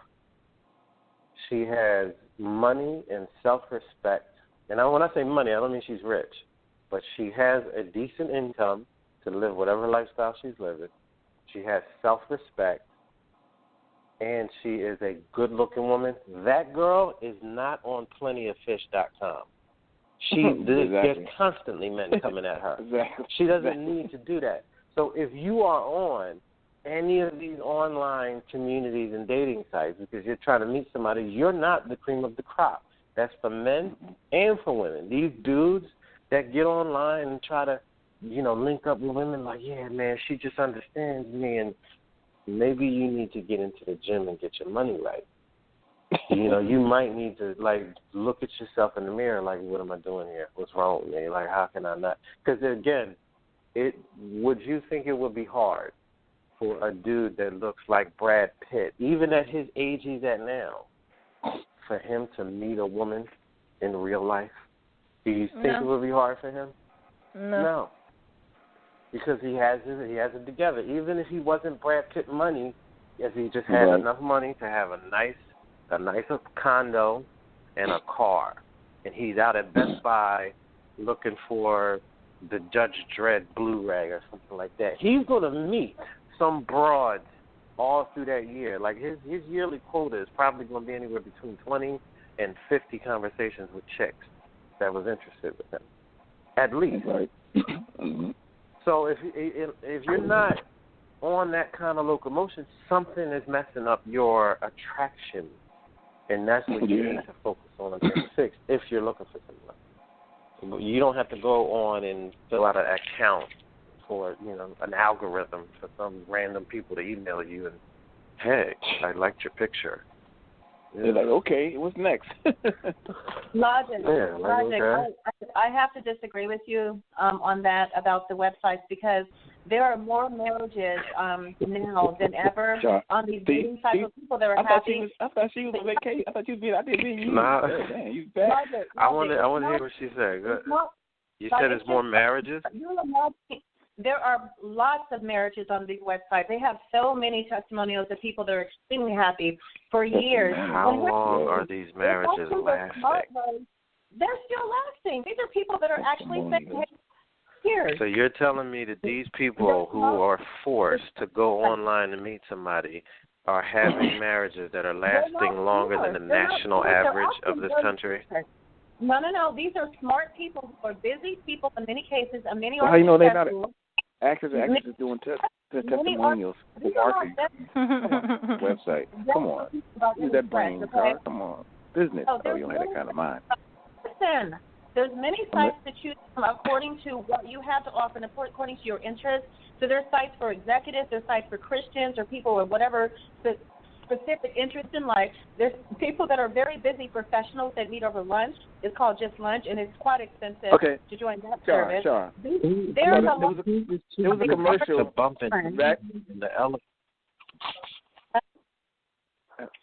She has money and self-respect. And when I say money, I don't mean she's rich, but she has a decent income to live whatever lifestyle she's living. She has self-respect, and she is a good-looking woman. That girl is not on plentyoffish.com. There's constantly men coming at her.
Exactly.
She doesn't need to do that. So if you are on any of these online communities and dating sites because you're trying to meet somebody, you're not the cream of the crop. That's for men and for women. These dudes that get online and try to, link up with women like, yeah, man, she just understands me, and maybe you need to get into the gym and get your money right. You might need to, look at yourself in the mirror like, what am I doing here? What's wrong with me? Like, how can I not? Because, again, would you think it would be hard for a dude that looks like Brad Pitt, even at his age he's at now, for him to meet a woman in real life? Do you think it would be hard for him? No. Because he has it together. Even if he wasn't Brad Pitt money, if he just had enough money to have a nice condo and a car, and he's out at Best Buy looking for the Judge Dredd Blu-ray or something like that, he's going to meet some broads all through that year. Like his yearly quota is probably going to be anywhere between 20 and 50 conversations with chicks that was interested with him, at least.
Right.
So if you're not on that kind of locomotion, something is messing up your attraction, and that's what you need to focus on in 6 if you're looking for someone. You don't have to go on and fill out an account for an algorithm for some random people to email you and, hey, I liked your picture.
They're like, okay, what's next?
Logic.
Okay.
I have to disagree with you on that about the websites, because there are more marriages now than ever on these dating sites of people that are happy.
I thought she was on vacation. I thought she was being. I didn't mean you.
Nah.
Man, you back.
I want to hear what she said. Good. You said it's more marriages?
There are lots of marriages on these websites. They have so many testimonials of people that are extremely happy for years.
How long are these marriages lasting?
They're still lasting. These are people that are actually saying, hey, years.
So you're telling me that these people who are forced to go online and meet somebody are having marriages that are lasting longer than the national average of this country?
No. These are smart people who are busy people in many cases. Many
how you know they're not actors and actresses doing testimonials for marketing website? Come on. Use that brain, Char. Come on. Business. Oh, you don't have that kind of mind.
Listen, there's many sites to choose from according to what you have to offer and according to your interests. So there's sites for executives, there's sites for Christians or people or whatever. So specific interest in life. There's people that are very busy professionals that meet over lunch. It's called just lunch, and it's quite expensive to join that service.
Sure.
There was
a commercial.
The bump in the elephant.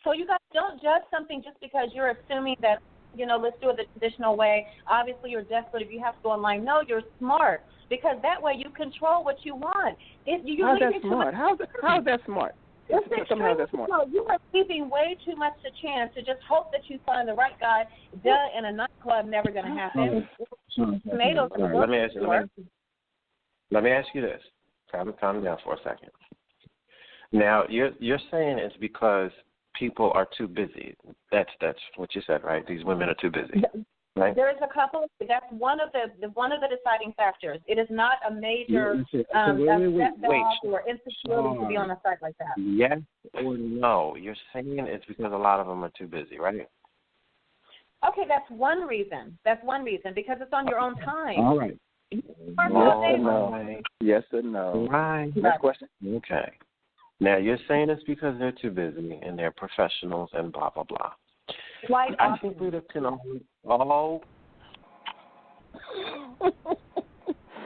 So you guys don't judge something just because you're assuming that, let's do it the traditional way. Obviously, you're desperate if you have to go online. No, you're smart, because that way you control what you want.
How's that smart? How's that smart? Somehow that's smart.
No, you are leaving way too much to chance to just hope that you find the right guy. In a nightclub, never going to happen. Tomatoes.
Let me ask you this. Calm down for a second. Now, you're saying it's because people are too busy. That's what you said, right? These women are too busy. Right?
There is a couple. That's one of the deciding factors. It is not a major setback or insecurity to be on a site like that.
Yes or no? You're saying it's because a lot of them are too busy, right?
Okay, that's one reason. Because it's on your own time.
All right.
Yes or no?
Right.
Next question.
Okay. Now, you're saying it's because they're too busy and they're professionals and blah, blah, blah. I think we can all...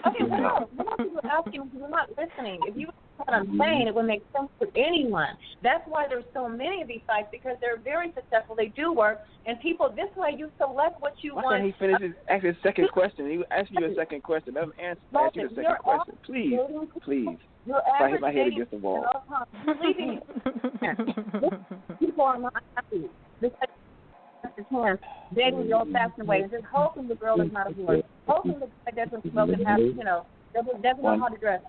Okay, no. You're asking, you're not listening. If you know what I'm saying, it would make sense for anyone. That's why there's so many of these sites, because they're very successful. They do work, and people, this way you select what you want.
Why can't he finish his second question? He asked you a second question. Let him ask you the second question. Please.
Your average
my head against the wall.
People are not happy because dating the old-fashioned way, just hoping the girl is not a whore, hoping the guy doesn't smoke and have, doesn't know how to dress.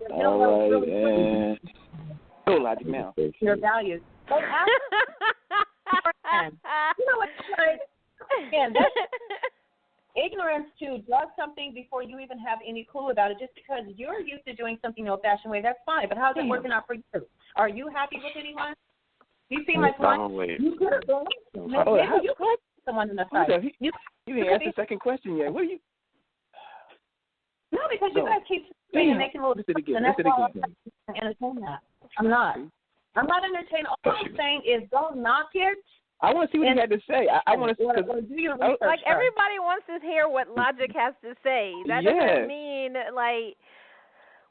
Go logic now.
Your values. So ask what's like? Again, that's ignorance to judge something before you even have any clue about it. Just because you're used to doing something the old-fashioned way, that's fine. But how's it working out for you? Are you happy with anyone? You see my point? You could have been. Maybe you could someone in the site.
You didn't ask the second question yet. What are you?
No, because you guys keep saying and making a little discussion. And that's why I'm entertain that. I'm not entertaining. All I'm saying is don't knock it.
I want to see what he had to say. I want to
do your research.
Like everybody wants to hear what Logic has to say. That doesn't mean like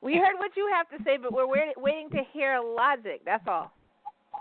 we heard what you have to say, but we're waiting to hear Logic. That's all.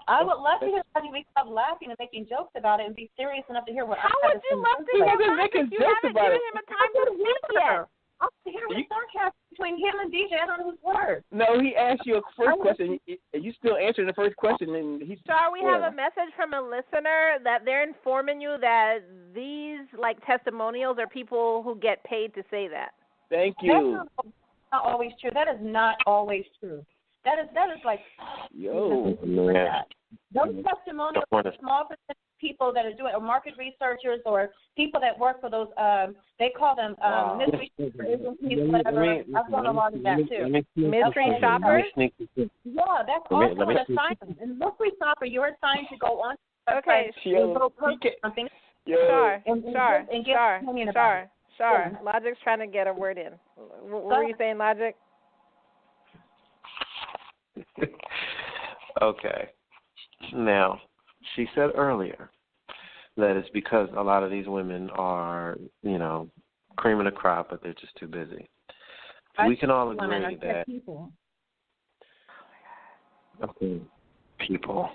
I would love to hear somebody stop laughing and making jokes about it and be serious enough to hear what
How would you love to hear Logic? You haven't given him a time to speak yet.
I want to hear the sarcasm between him and DJ. I don't know whose words.
No, he asked you a first question, and you still answering the first question. And he's
Char, we have a message from a listener that they're informing you that these testimonials are people who get paid to say that.
Thank you.
That's not always true. That is not always true. That is like those testimonials are small percentage of people that are doing, or market researchers, or people that work for those. They call them mystery agencies, whatever. I've done a lot of that too.
Mystery shoppers.
Yeah, that's also an assignment. And mystery shopper, you're assigned to go on.
Okay. Char. Logic's trying to get a word in. What were you saying, Logic?
Okay. Now, she said earlier that it's because a lot of these women are, cream of the crop, but they're just too busy. We can all agree that.
People.
Okay. People.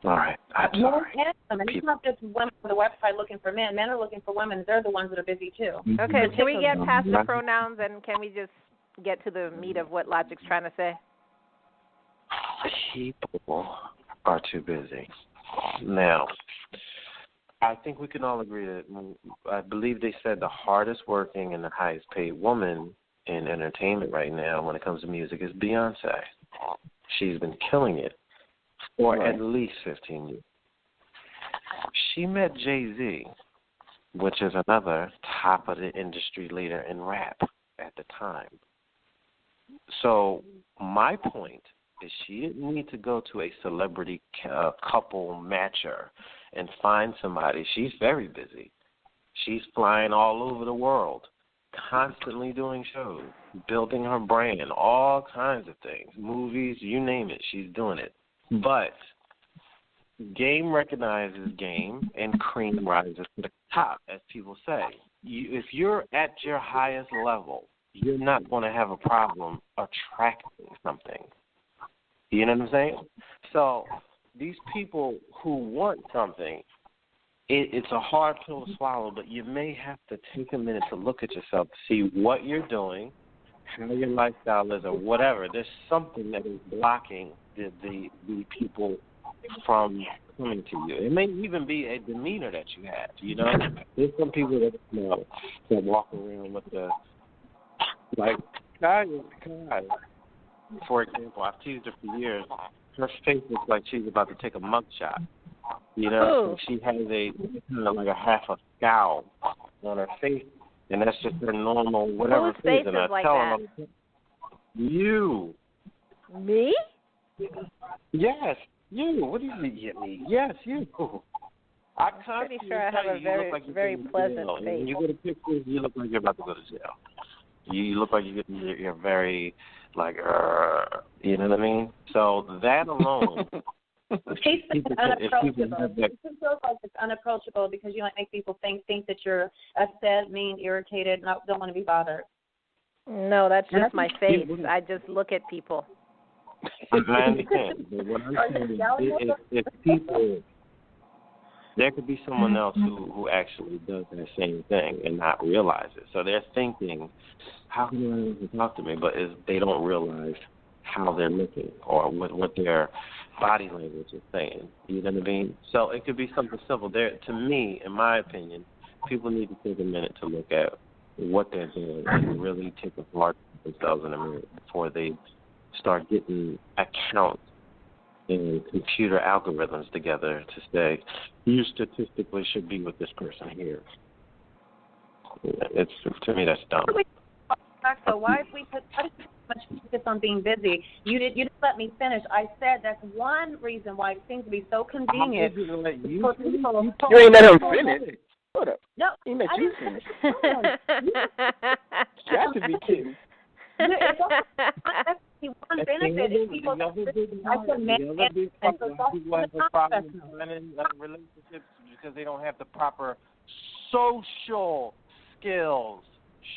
All right. I'm sorry.
And it's not just women on the website looking for men. Men are looking for women. They're the ones that are busy too.
Okay. Can we get past the pronouns and can we just get to the meat of what Logic's trying to say?
People are too busy. Now, I think we can all agree that I believe they said the hardest working and the highest paid woman in entertainment right now when it comes to music is Beyonce. She's been killing it for at least 15 years. She met Jay-Z, which is another top of the industry leader in rap at the time. So my point is she didn't need to go to a celebrity couple matcher and find somebody. She's very busy. She's flying all over the world, constantly doing shows, building her brand, all kinds of things, movies, you name it, she's doing it. But game recognizes game, and cream rises to the top, as people say. If you're at your highest level, you're not going to have a problem attracting something. You know what I'm saying? So these people who want something, it's a hard pill to swallow, but you may have to take a minute to look at yourself to see what you're doing, how your lifestyle is, or whatever. There's something that is blocking the people from coming to you. It may even be a demeanor that you have. You know, there's some people that that walk around with the Kai, for example. I've teased her for years. Her face looks like she's about to take a mug shot. You know, she has like a half a scowl on her face, and that's just her normal whatever.
Whose face is like that?
You.
Me?
Yes, you. What do you mean, get me? Yes, you.
I'm pretty sure I have a very pleasant face.
When you go to pictures, you look like you're about to go to jail. You look like you're very, like, you know what I mean? So that alone.
It's unapproachable. It feels like it's unapproachable because you might make people think that you're upset, mean, irritated, don't want to be bothered.
No, that's just my face. I just look at people.
I understand. But what I'm saying is people, there could be someone else who actually does that same thing and not realize it. So they're thinking, how can they talk to me? But they don't realize how they're looking or what their body language is saying. You know what I mean? So it could be something simple. There, to me, in my opinion, people need to take a minute to look at what they're doing and really take a hard look at themselves in the mirror before they start getting accounts and computer algorithms together to say, you statistically should be with this person here. To me, that's dumb.
So why if we put so much focus on being busy? You didn't let me finish. I said that's one reason why it seems to be so convenient.
You ain't let him finish. Hold up.
No,
he let you finish. You have to be kidding.
It's one benefit is people
relationships because they don't have the proper social skills.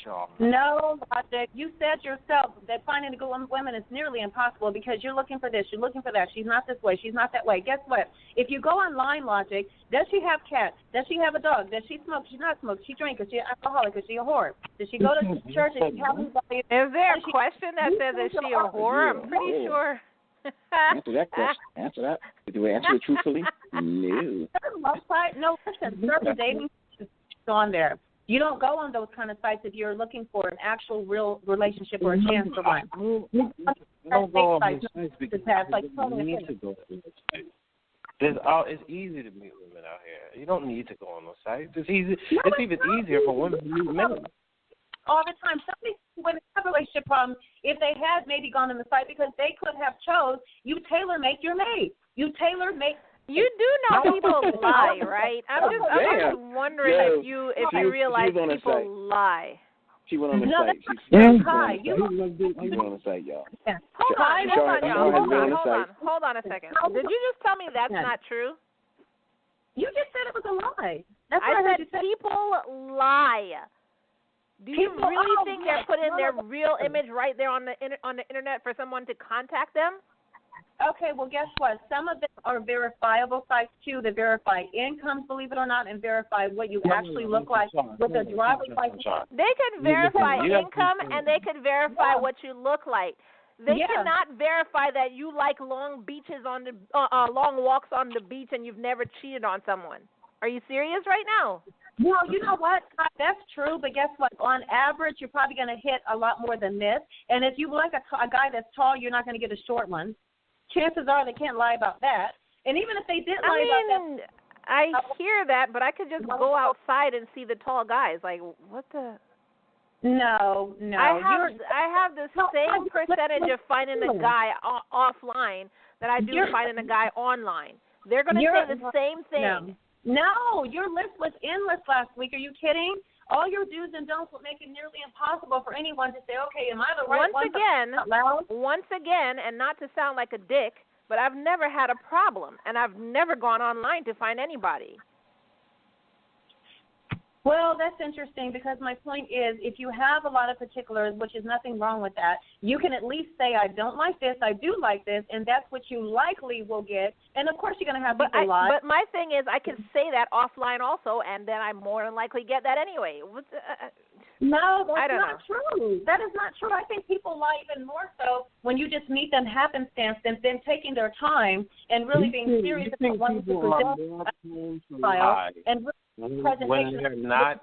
Sure.
No, Logic. You said yourself that finding a good woman is nearly impossible because you're looking for this, you're looking for that. She's not this way, she's not that way. Guess what? If you go online, Logic, does she have cats? Does she have a dog? Does she smoke? She's not smoke. She drink? Is she an alcoholic? Is she a whore? Does she go to church? Does she have anybody?
Is there a question that says is she a whore? I'm pretty sure.
Answer that question. Answer that. Do we answer it truthfully? No.
No, listen. Certain dating is on there. You don't go on those kind of sites if you're looking for an actual real relationship or a chance for one.
Don't go on those sites because you need to go on those sites. It's easy to meet women out here. You don't need to go on those sites. It's easy. It's even easier for women to meet men.
All the time. Some of these women have relationship problems if they had maybe gone on the site because they could have chose. You tailor-make your mate. You tailor-make.
You do know people lie, right? I'm just wondering if you realize people lie.
She went on the site.
She went
on the site, y'all.
Hold on a second. Did you just tell me that's not true?
You just said it was a lie.
I said people lie. Do you really think they're putting their real image right there on the internet for someone to contact them?
Okay, well, guess what? Some of them are verifiable sites, too, that verify incomes, believe it or not, and verify what you actually look like with a driver's license.
They could verify income, and they could verify what you look like. They cannot verify that you like long walks on the beach and you've never cheated on someone. Are you serious right now?
Well, you know what? That's true, but guess what? On average, you're probably going to hit a lot more than this. And if you like a guy that's tall, you're not going to get a short one. Chances are they can't lie about that. And even if they did lie about that.
I hear that, but I could just go outside and see the tall guys. Like, what the?
No.
I have the same percentage of finding a guy offline that I do finding a guy online. They're going to say the same thing.
No, your list was endless last week. Are you kidding? All your do's and don'ts would make it nearly impossible for anyone to say, okay, am I the right one?
Once again, and not to sound like a dick, but I've never had a problem, and I've never gone online to find anybody.
Well, that's interesting because my point is if you have a lot of particulars, which is nothing wrong with that, you can at least say, I don't like this, I do like this, and that's what you likely will get. And, of course, you're going to have people lie.
But my thing is I can say that offline also, and then I more than likely get that anyway.
No, that's not true. That is not true. I think people lie even more so when you just meet them happenstance than taking their time and really being serious about wanting to present a file and
when they're not.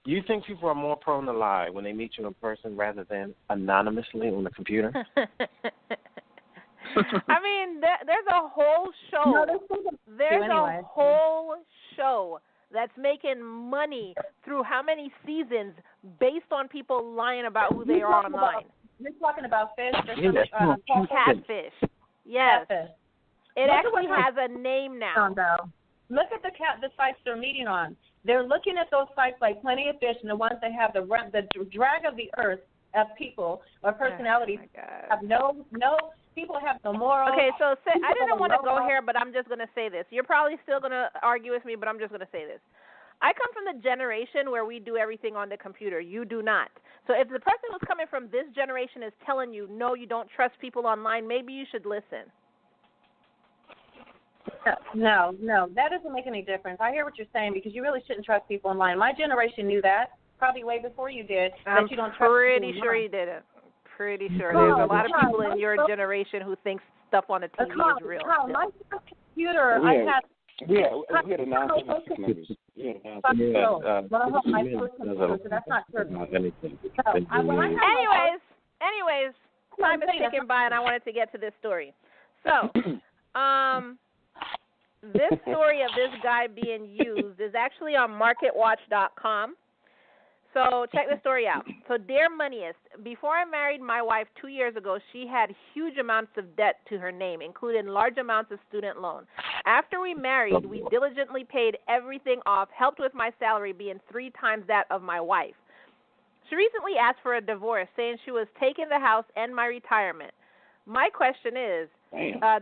You think people are more prone to lie when they meet you in person rather than anonymously on the computer?
I mean, there's a whole show.
No,
there's a whole show that's making money through how many seasons based on people lying about who they are online.
You're talking about fish or
catfish. Yes.
Catfish.
It actually has a name now.
Look at the sites they're meeting on. They're looking at those sites like Plenty of Fish and the ones that have the drag of the earth of people or personalities. Have no people have no morals.
Okay, so I didn't want to go here, but I'm just going to say this. You're probably still going to argue with me, but I'm just going to say this. I come from the generation where we do everything on the computer. You do not. So if the person who's coming from this generation is telling you, no, you don't trust people online, maybe you should listen.
No, that doesn't make any difference. I hear what you're saying because you really shouldn't trust people online. My generation knew that probably way before you did.
I'm
that you don't trust
pretty sure you didn't. Pretty sure. There's a lot of people in your generation who think stuff on the TV is real.
My computer, I had.
Yeah, we had a non-specific numbers.
So that's not true.
Anyways, time is ticking by, and I wanted to get to this story. So, this story of this guy being used is actually on MarketWatch.com. So check the story out. So, dear Moneyist, before I married my wife 2 years ago, she had huge amounts of debt to her name, including large amounts of student loan. After we married, we diligently paid everything off, helped with my salary being 3 times that of my wife. She recently asked for a divorce, saying she was taking the house and my retirement. My question is,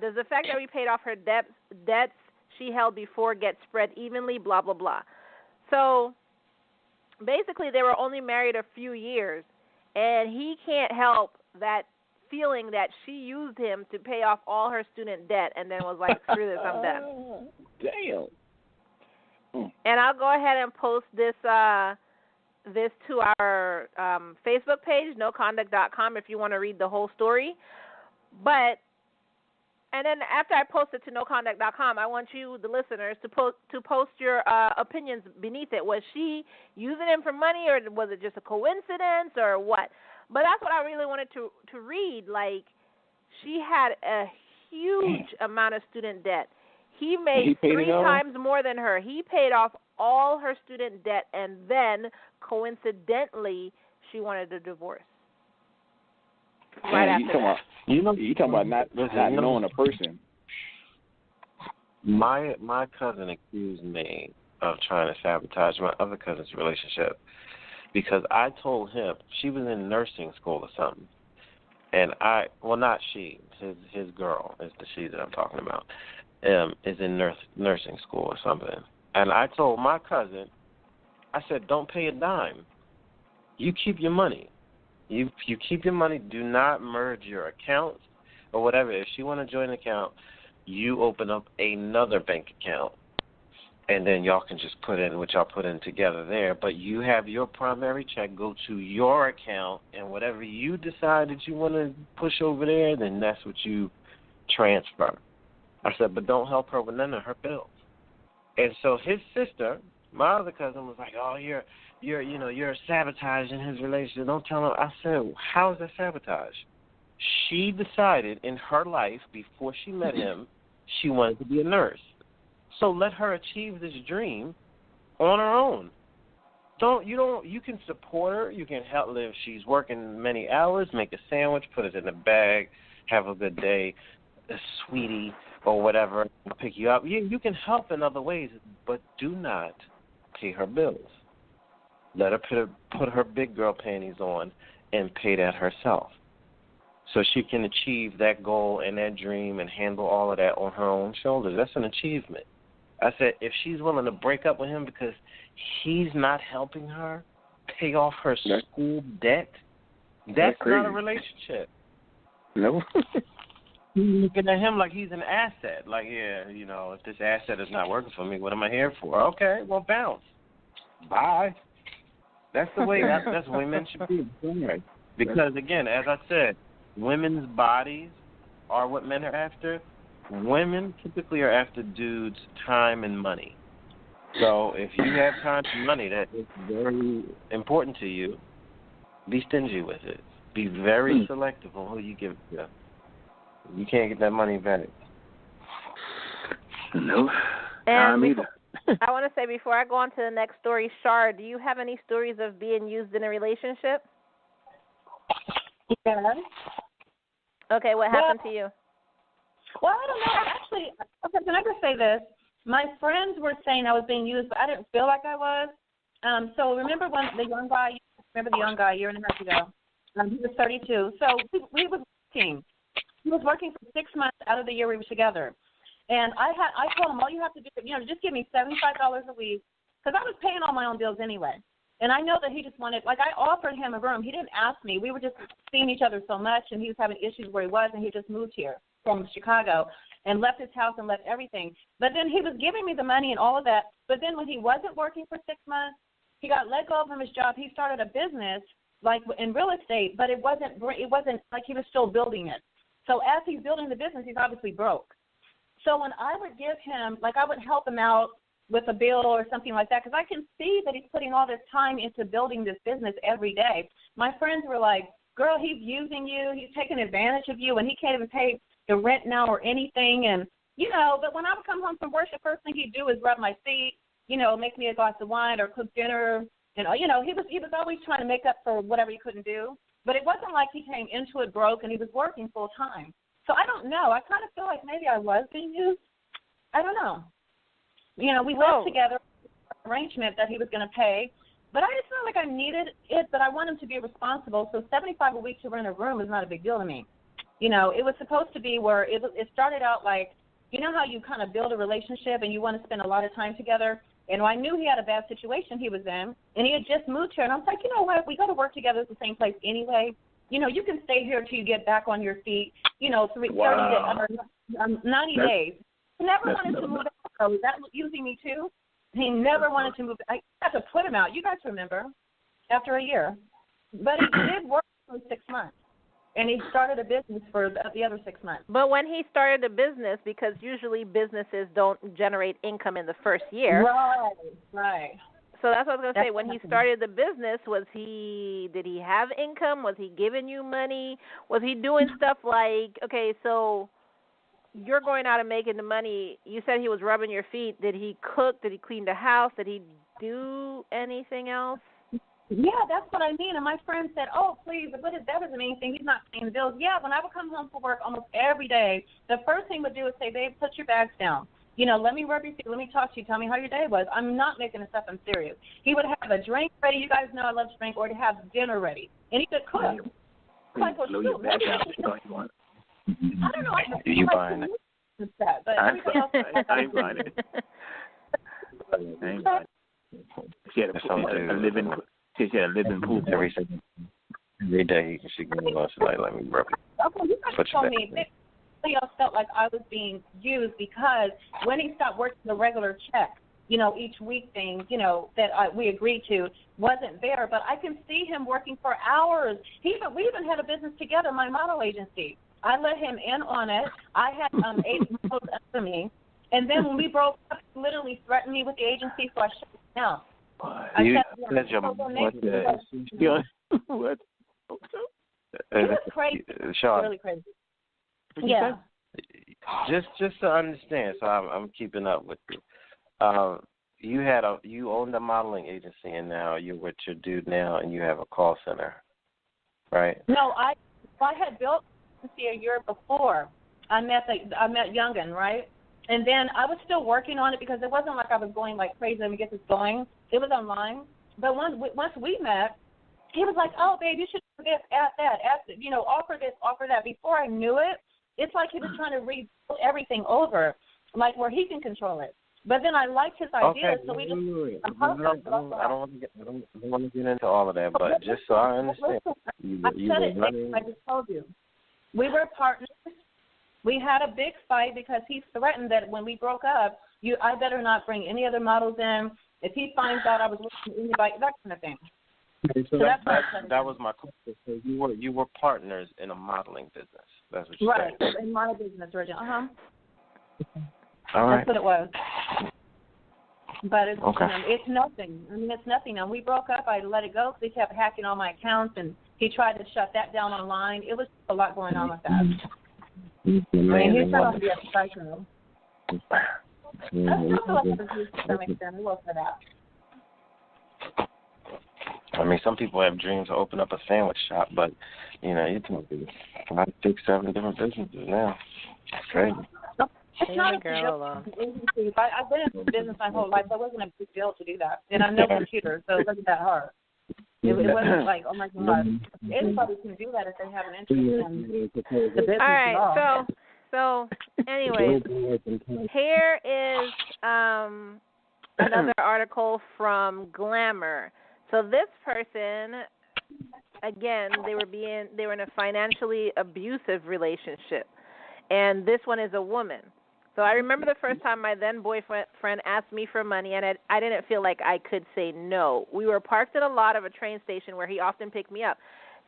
does the fact that we paid off her debts she held before get spread evenly, blah, blah, blah. So basically they were only married a few years, and he can't help that feeling that she used him to pay off all her student debt and then was like, screw this, I'm done.
Damn.
And I'll go ahead and post this to our Facebook page, noconduct.com, if you want to read the whole story. And then after I post it to noconduct.com, I want you, the listeners, to post your opinions beneath it. Was she using him for money, or was it just a coincidence, or what? But that's what I really wanted to read. Like, she had a huge amount of student debt. He made 3 times more than her. He paid off all her student debt, and then, coincidentally, she wanted a divorce. Right after that.
You talking about not knowing a person.
My cousin accused me of trying to sabotage my other cousin's relationship because I told him she was in nursing school or something, and not she, his girl is the she that I'm talking about, is in nursing school or something, and I told my cousin, I said, don't pay a dime, you keep your money. You keep your money. Do not merge your accounts or whatever. If she want to join an account, you open up another bank account, and then y'all can just put in what y'all put in together there. But you have your primary check go to your account, and whatever you decide that you want to push over there, then that's what you transfer. I said, but don't help her with none of her bills. And so his sister, my other cousin, was like, oh, you're sabotaging his relationship. Don't tell him. I said, how is that sabotage? She decided in her life before she met him she wanted to be a nurse. So let her achieve this dream on her own. You can support her. You can help live. She's working many hours. Make a sandwich. Put it in a bag. Have a good day, sweetie, or whatever. I'll pick you up. You can help in other ways, but do not pay her bills. Let her put her big girl panties on and pay that herself. so she can achieve that goal and that dream and handle all of that on her own shoulders. That's an achievement. I said, if she's willing to break up with him because he's not helping her pay off her school debt, that's not a relationship.
No.
Looking at him like he's an asset. Like, yeah, you know, if this asset is not working for me, what am I here for? Okay, well, bounce. Bye. That's the way. That's the way men should be. Because again, as I said, women's bodies are what men are after. Women typically are after dudes' time and money. So if you have time and money that is very important to you, be stingy with it. Be very selective on who you give it to. You can't get that money back.
No.
And I want to say before I go on to the next story, Char, do you have any stories of being used in a relationship?
Yeah.
Okay, what happened to you?
Well, I don't know. Actually, okay, can I just say this? My friends were saying I was being used, but I didn't feel like I was. So remember when the young guy a year and a half ago? He was 32. So we was working. He was working for 6 months out of the year we were together. And I told him, all you have to do, just give me $75 a week, because I was paying all my own bills anyway. And I know that he just wanted, like, I offered him a room. He didn't ask me. We were just seeing each other so much, and he was having issues where he was, and he just moved here from Chicago and left his house and left everything. But then he was giving me the money and all of that. But then when he wasn't working for 6 months, he got let go from his job. He started a business, like, in real estate, but it wasn't like he was still building it. So as he's building the business, he's obviously broke. So when I would give him, like, I would help him out with a bill or something like that, because I can see that he's putting all this time into building this business every day. My friends were like, girl, he's using you. He's taking advantage of you, and he can't even pay the rent now or anything. And, but when I would come home from work, the first thing he'd do is rub my feet, make me a glass of wine or cook dinner. And, he was always trying to make up for whatever he couldn't do. But it wasn't like he came into it broke and he was working full time. So I don't know. I kind of feel like maybe I was being used. I don't know. We lived together, arrangement that he was going to pay, but I just felt like I needed it, but I want him to be responsible. So $75 a week to rent a room is not a big deal to me. It was supposed to be where it started out like, how you kind of build a relationship and you want to spend a lot of time together. And I knew he had a bad situation he was in, and he had just moved here. And I was like, you know what, we go to work together at the same place anyway. You can stay here till you get back on your feet, 90 days. He never wanted to move out. Was that using me too? He never wanted to move. I had to put him out. You guys remember, after a year. But he did work for 6 months, and he started a business for the other 6 months.
But when he started a business, because usually businesses don't generate income in the first year.
Right.
So that's what I was going to say. When he started the business, did he have income? Was he giving you money? Was he doing stuff like, okay, so you're going out and making the money. You said he was rubbing your feet. Did he cook? Did he clean the house? Did he do anything else?
Yeah, that's what I mean. And my friend said, oh, please, that doesn't mean anything. He's not paying the bills. Yeah, when I would come home from work almost every day, the first thing he would do is say, babe, put your bags down. Let me rub your feet. Let me talk to you. Tell me how your day was. I'm not making this up. I'm serious. He would have a drink ready. You guys know I love to drink, or to have dinner ready. And he could cook. I don't know.
You buying it?
But everything else,
I ain't buying it. She had a living pool
every day. She goes on. She's like, let me rub it.
Okay, you guys told me else felt like I was being used, because when he stopped working the regular check, each week thing, that we agreed to wasn't there. But I can see him working for hours. We even had a business together, my model agency. I let him in on it. I had agents under me. And then when we broke up, he literally threatened me with the agency, so I shut it down. What? It was crazy.
Sean,
really crazy. Yeah.
Just to understand, so I'm keeping up with you. You owned a modeling agency, and now you're with your dude now, and you have a call center, right?
No, I had built an agency a year before. I met Youngin, right? And then I was still working on it, because it wasn't like I was going like crazy. Let me get this going. It was online. But once we met, he was like, oh, babe, you should do this, add that, offer this, offer that. Before I knew it, it's like he was trying to rebuild everything over, like where he can control it. But then I liked his ideas, so we just.
I don't want to get into all of that, but just so I understand,
I just told you, we were partners. We had a big fight because he threatened that when we broke up, I better not bring any other models in. If he finds out I was with anybody, that kind of thing.
Okay, so that was my question. So you were partners in a modeling business. That's what you said.
Right, in my business, Regina.
All right.
That's what it was. But it's nothing. I mean, it's nothing. Now, we broke up. I let it go because he kept hacking all my accounts, and he tried to shut that down online. It was a lot going on with that. I mean, he's not going to be a psycho. I still feel like it's to some extent. I will say that.
I mean, some people have dreams to open up a sandwich shop, but, you're talking 5, 6, 7 different businesses now. It's crazy.
It's not a girl, I've been in business my whole life. It wasn't a big deal to do that. And I'm no computer, so it wasn't that hard. It wasn't like, oh, my God. Anybody can do that if they have an interest in the business.
All right, so anyways, here is another article from Glamour. So this person, again, they were in a financially abusive relationship, and this one is a woman. So I remember the first time my then boyfriend asked me for money, and I didn't feel like I could say no. We were parked at a lot of a train station where he often picked me up.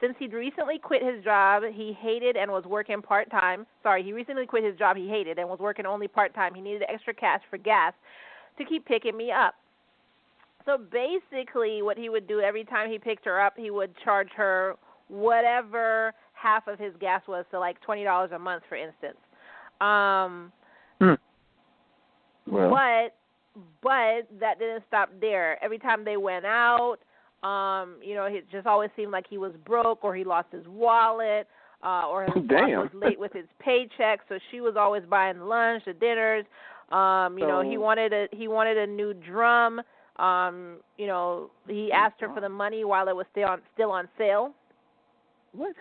Since he'd recently quit his job, he hated and was working part-time. He recently quit his job he hated and was working only part-time. He needed extra cash for gas to keep picking me up. So basically what he would do every time he picked her up, he would charge her whatever half of his gas was, so like $20 a month, for instance. But that didn't stop there. Every time they went out, it just always seemed like he was broke, or he lost his wallet, or his boss was late with his paycheck. So she was always buying lunch, the dinners. He wanted a new drum. He asked her for the money while it was still on sale.
What?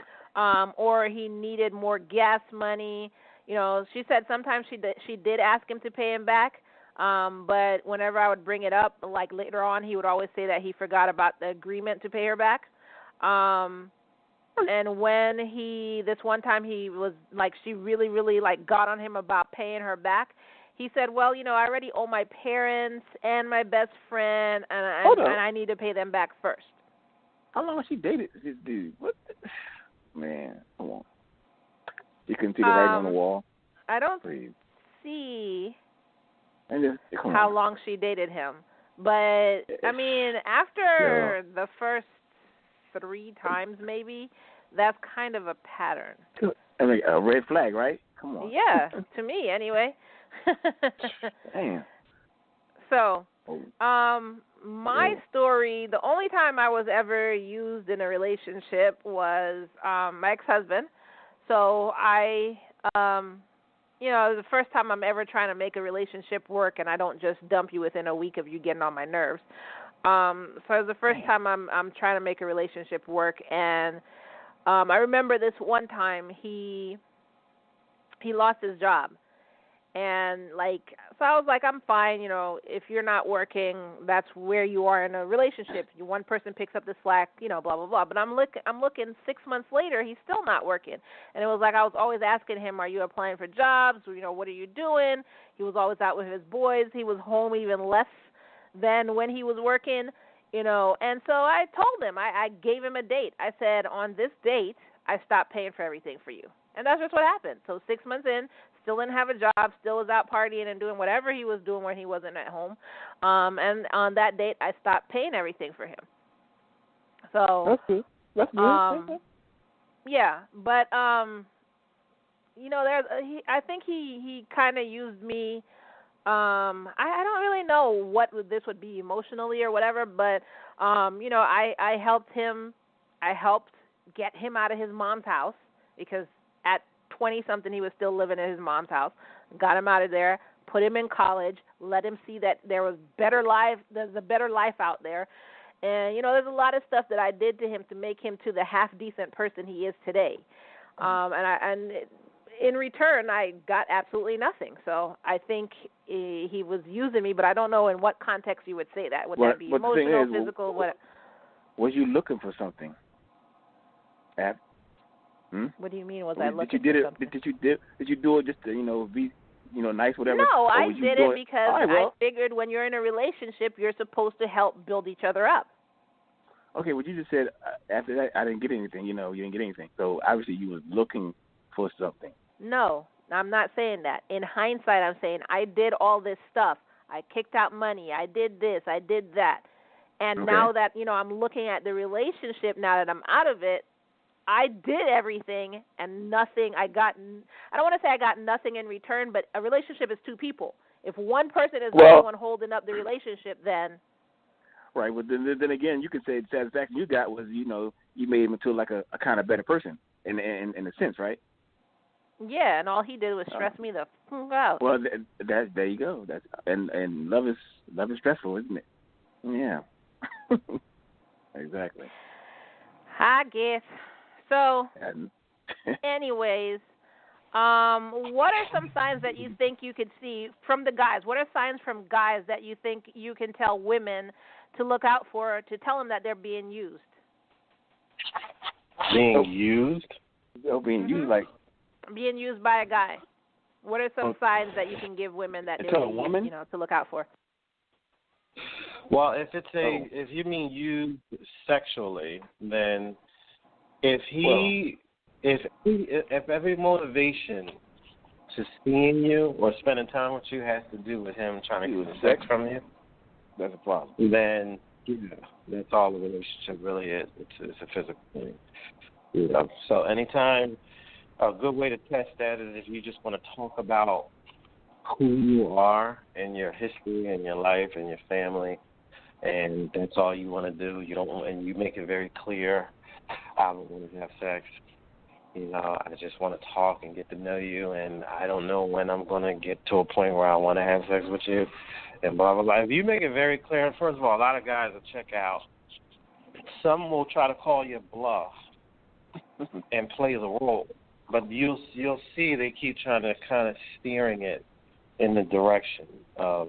Or he needed more gas money. She said sometimes she did ask him to pay him back. But whenever I would bring it up, like later on, he would always say that he forgot about the agreement to pay her back. And when this one time he was like, she really, really like got on him about paying her back. He said, well, I already owe my parents and my best friend, and I need to pay them back first.
How long has she dated this dude? What? Man, come on. You couldn't see the writing on the wall?
I don't see
how
long she dated him. But, I mean, after the first 3 times maybe, that's kind of a pattern.
I mean, a red flag, right? Come on.
Yeah, to me anyway.
Damn.
So, my story, the only time I was ever used in a relationship was my ex-husband. So it was the first time I'm ever trying to make a relationship work, and I don't just dump you within a week of you getting on my nerves. So it was the first time I'm trying to make a relationship work, and I remember this one time he lost his job. And, so I was like, I'm fine, if you're not working, that's where you are in a relationship. One person picks up the slack, blah, blah, blah. But I'm looking 6 months later, he's still not working. And it was like I was always asking him, are you applying for jobs? What are you doing? He was always out with his boys. He was home even less than when he was working, And so I told him, I gave him a date. I said, on this date, I stopped paying for everything for you. And that's just what happened. So 6 months in, still didn't have a job, still was out partying and doing whatever he was doing when he wasn't at home. And on that date, I stopped paying everything for him. So
that's good.
Yeah, but I think he kind of used me. I don't really know what this would be emotionally or whatever, but I helped him. I helped get him out of his mom's house because at 20-something, he was still living in his mom's house. Got him out of there, put him in college, let him see that there's a better life out there. And, there's a lot of stuff that I did to him to make him to the half-decent person he is today. And in return, I got absolutely nothing. So I think he was using me, but I don't know in what context you would say that. Would that be emotional, physical, what?
Was you looking for something?
What do you mean? Was I looking
for
something?
Did you do it just to, be, nice, whatever?
No, I did it because I figured when you're in a relationship, you're supposed to help build each other up.
Okay, well, you just said after that I didn't get anything. You didn't get anything. So obviously you was looking for something.
No, I'm not saying that. In hindsight, I'm saying I did all this stuff. I kicked out money. I did this. I did that. And now that, I'm looking at the relationship, now that I'm out of it, I did everything and nothing. I don't want to say I got nothing in return, but a relationship is two people. If one person is the one holding up the relationship, then.
Right. Well, then again, you could say the satisfaction you got was, you made him into like a kind of better person in a sense, right?
Yeah, and all he did was stress me the fuck out.
Well, there you go. And love is stressful, isn't it? Yeah. Exactly.
I guess. So, anyways, what are some signs that you think you could see from the guys? What are signs from guys that you think you can tell women to look out for, to tell them that they're being used?
Being used?
Being used like?
Being used by a guy. What are some signs that you can give women that they're being used, to look out for?
Well, if you mean used sexually, then if every motivation to seeing you or spending time with you has to do with him trying to get sex from you,
that's a problem.
Then that's all the relationship really is. It's a physical thing. So anytime, a good way to test that is if you just want to talk about who you are and your history and your life and your family, and that's all you want to do. And you make it very clear. I don't want to have sex. I just want to talk and get to know you, and I don't know when I'm going to get to a point where I want to have sex with you, and blah, blah, blah. If you make it very clear, and first of all, a lot of guys will check out. Some will try to call you bluff and play the role, but you'll see they keep trying to kind of steering it in the direction of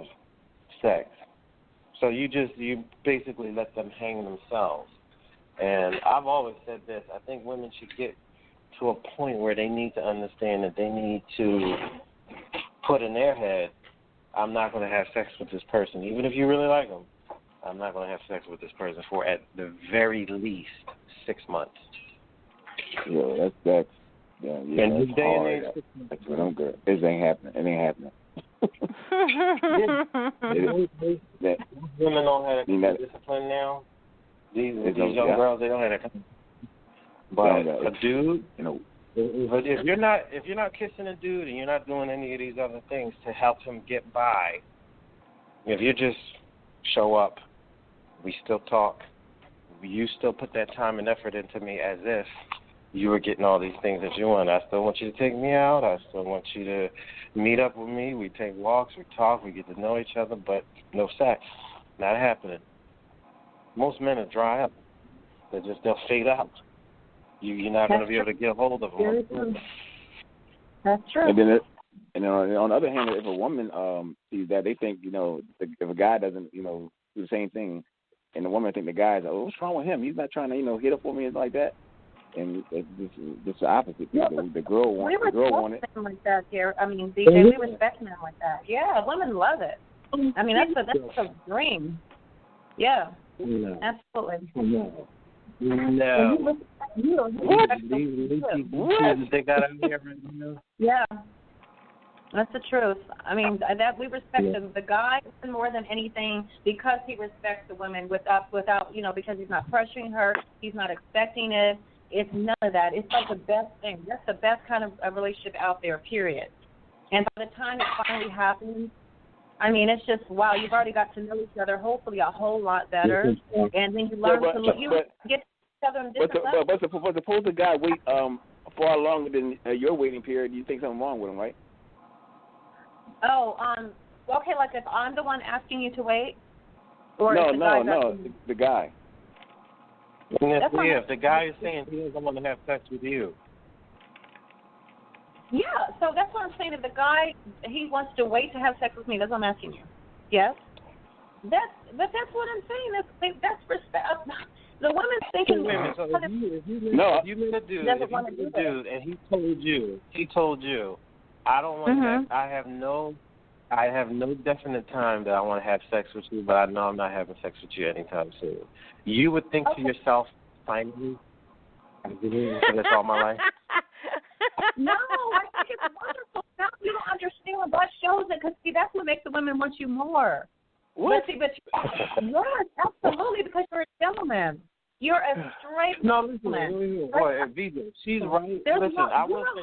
sex. So you basically let them hang themselves. And I've always said this, I think women should get to a point where they need to understand that they need to put in their head, I'm not going to have sex with this person. Even if you really like them, I'm not going to have sex with this person for at the very least 6 months.
Yeah, that's
in this day and age,
that's what I'm good. It ain't happening.
Women don't have that discipline now. These young girls, they don't have that kind of. But a dude, but if you're not kissing a dude and you're not doing any of these other things to help him get by, if you just show up, we still talk, you still put that time and effort into me as if you were getting all these things that you want. I still want you to take me out. I still want you to meet up with me. We take walks, we talk, we get to know each other, but no sex. Not happening. Most men are dry up. They'll fade out. You're not going to be able to get a hold of them.
That's true.
And then, on the other hand, if a woman sees that, they think, if a guy doesn't, do the same thing, and the woman think the guy's, what's wrong with him? He's not trying to, hit up for me and like that. And it's the opposite. The girl wants it.
We like that here. I mean, DJ, we respect men like that. Yeah, women love it. I mean, that's a dream. Yeah, absolutely.
No. They got out here right now.
Yeah, that's the truth. I mean, that we respect the guy more than anything because he respects the women without because he's not pressuring her, he's not expecting it. It's none of that. It's like the best thing. That's the best kind of relationship out there, period. And by the time it finally happens, I mean, it's just, wow, you've already got to know each other, hopefully a whole lot better. And then you learn to look, you get to each other in different levels.
But suppose the guy wait far longer than your waiting period, you think something wrong with him, right?
Oh, okay, like if I'm the one asking you to wait? Or
no, the guy.
And if the guy is saying he doesn't want to have sex with you.
Yeah, so that's what I'm saying. If the guy, he wants to wait to have sex with me, that's what I'm asking you. Yes? That's what I'm saying. That's respect. The women's thinking.
So if you met a dude, and he told you, I don't want sex. I have no definite time that I want to have sex with you, but I know I'm not having sex with you anytime soon. You would think to yourself, finally, I've been doing this all my life.
No, I think it's wonderful. Now you don't understand. God shows it because see, that's what makes the women want you more.
What?
But yes, absolutely, because you're a gentleman. You're a straight gentleman.
Boy, VJ, she's right. Listen, I will say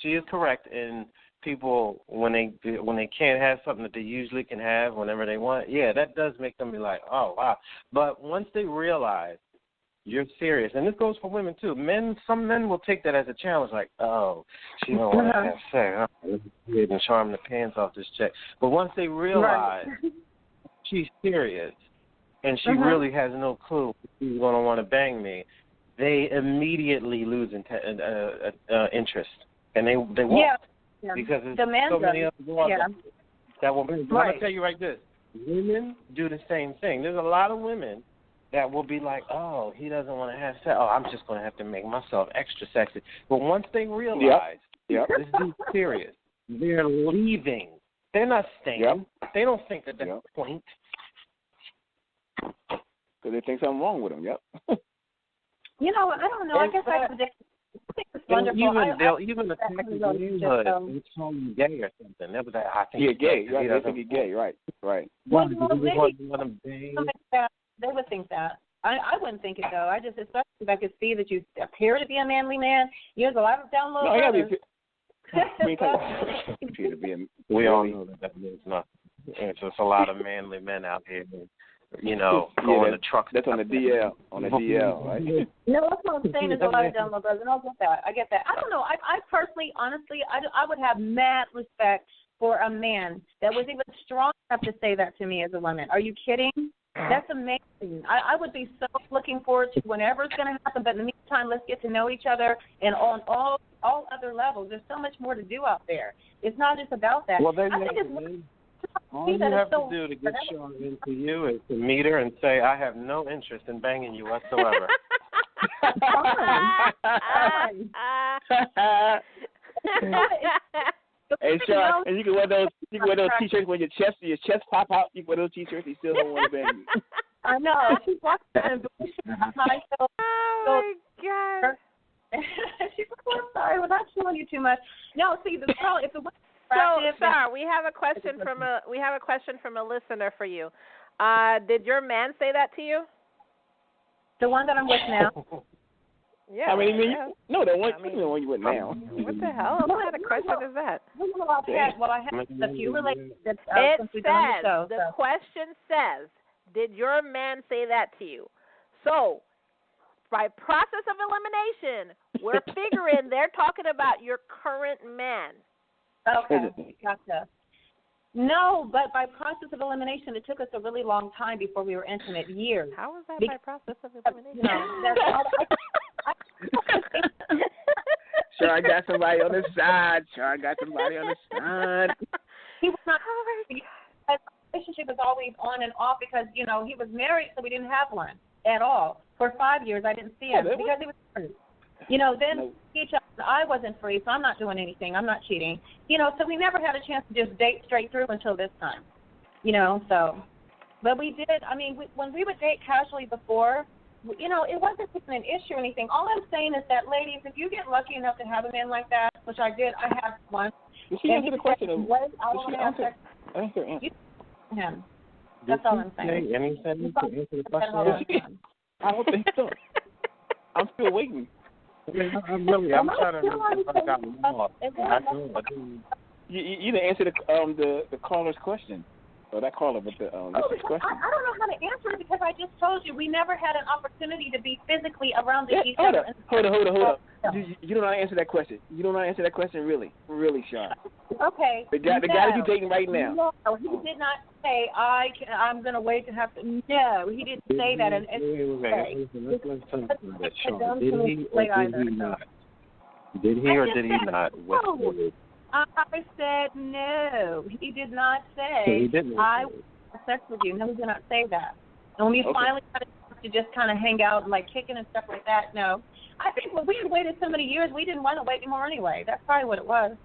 she is correct in people when they can't have something that they usually can have whenever they want. Yeah, that does make them be like, oh wow. But once they realize you're serious, and this goes for women too. Some men will take that as a challenge, like, oh, she don't want to have sex. Let's go ahead and charm the pants off this chick. But once they realize she's serious and she really has no clue she's going to want to bang me, they immediately lose interest, and they won't because there's so many other girls that will. I'm going to tell you right this: women do the same thing. There's a lot of women that will be like, oh, he doesn't want to have sex. Oh, I'm just going to have to make myself extra sexy. But once they realize this dude's serious, they're leaving. They're not staying. They don't think that that's the point.
Because they think something wrong with them,
You know, I don't know. I guess I think it's wonderful.
They'll even attack the manhood and call you gay or something. They'll be like, I think
you're gay. They think you're gay, right.
Well, they would think that. I wouldn't think it, though. I just, especially if I could see that you appear to be a manly man. There's a lot of downloads.
We all know that means nothing. It's just a lot of manly men out here, you know, going to trucks.
That's on the DL, right?
No, that's what I'm saying. There's a lot of downloads, and I get that. I don't know. I personally, honestly, I would have mad respect for a man that was even strong enough to say that to me as a woman. Are you kidding? That's amazing. I would be so looking forward to whenever it's going to happen. But in the meantime, let's get to know each other and on all other levels. There's so much more to do out there. It's not just about that.
Well, all you have to do to get Char into you is to meet her and say, I have no interest in banging you whatsoever.
Hey, Char, and you can wear those T-shirts when your chest pop out. You can wear those T-shirts. You still don't want to bang you.
I know. She's walking and
oh my God.
She's like, I'm sorry, we're not showing you too much. No, see, the problem if it was
Char, we have a question from a listener for you. Did your man say that to you?
The one that I'm with now.
Yeah.
I mean, the one you with now.
What the hell? What kind of question is that?
I had a few relationships.
It says, the question says, did your man say that to you? So, by process of elimination, we're figuring they're talking about your current man.
Okay, gotcha. No, but by process of elimination, it took us a really long time before we were intimate, years.
How was that by process of elimination?
No, that's all.
Sure, I got somebody on the side.
He was not. The relationship was always on and off because, you know, he was married, so we didn't have one at all. For 5 years, I didn't see him because he was married. You know, then I wasn't free, so I'm not doing anything. I'm not cheating. You know, so we never had a chance to just date straight through until this time. You know, so. But we did. I mean, when we would date casually before, you know, it wasn't even an issue or anything. All I'm saying is that, ladies, if you get lucky enough to have a man like that, which I did, I have one.
Did she answer the question?
I answer him. That's all I'm saying.
Anything to answer the question?
I don't think so. I'm still waiting.
I'm trying to remember if I got them all.
You didn't answer the caller's question. Or that caller, but the question.
I don't know how to answer it because I just told you we never had an opportunity to be physically around each
Hold
other.
up. You don't know how to answer that question. You don't know how to answer that question, really, Char.
Okay.
The guy that you're dating right now.
No, he did not say I'm going to wait to have to. No, he didn't say that. And
let's talk about that, Char. Did he or did he not? Did he or did he not?
I said no. He did not say.
So he didn't.
I want sex with you. No, he did not say that. And when we finally got to just kind of hang out and like kicking and stuff like that, no. I think when we had waited so many years, we didn't want to wait anymore anyway. That's probably what it was.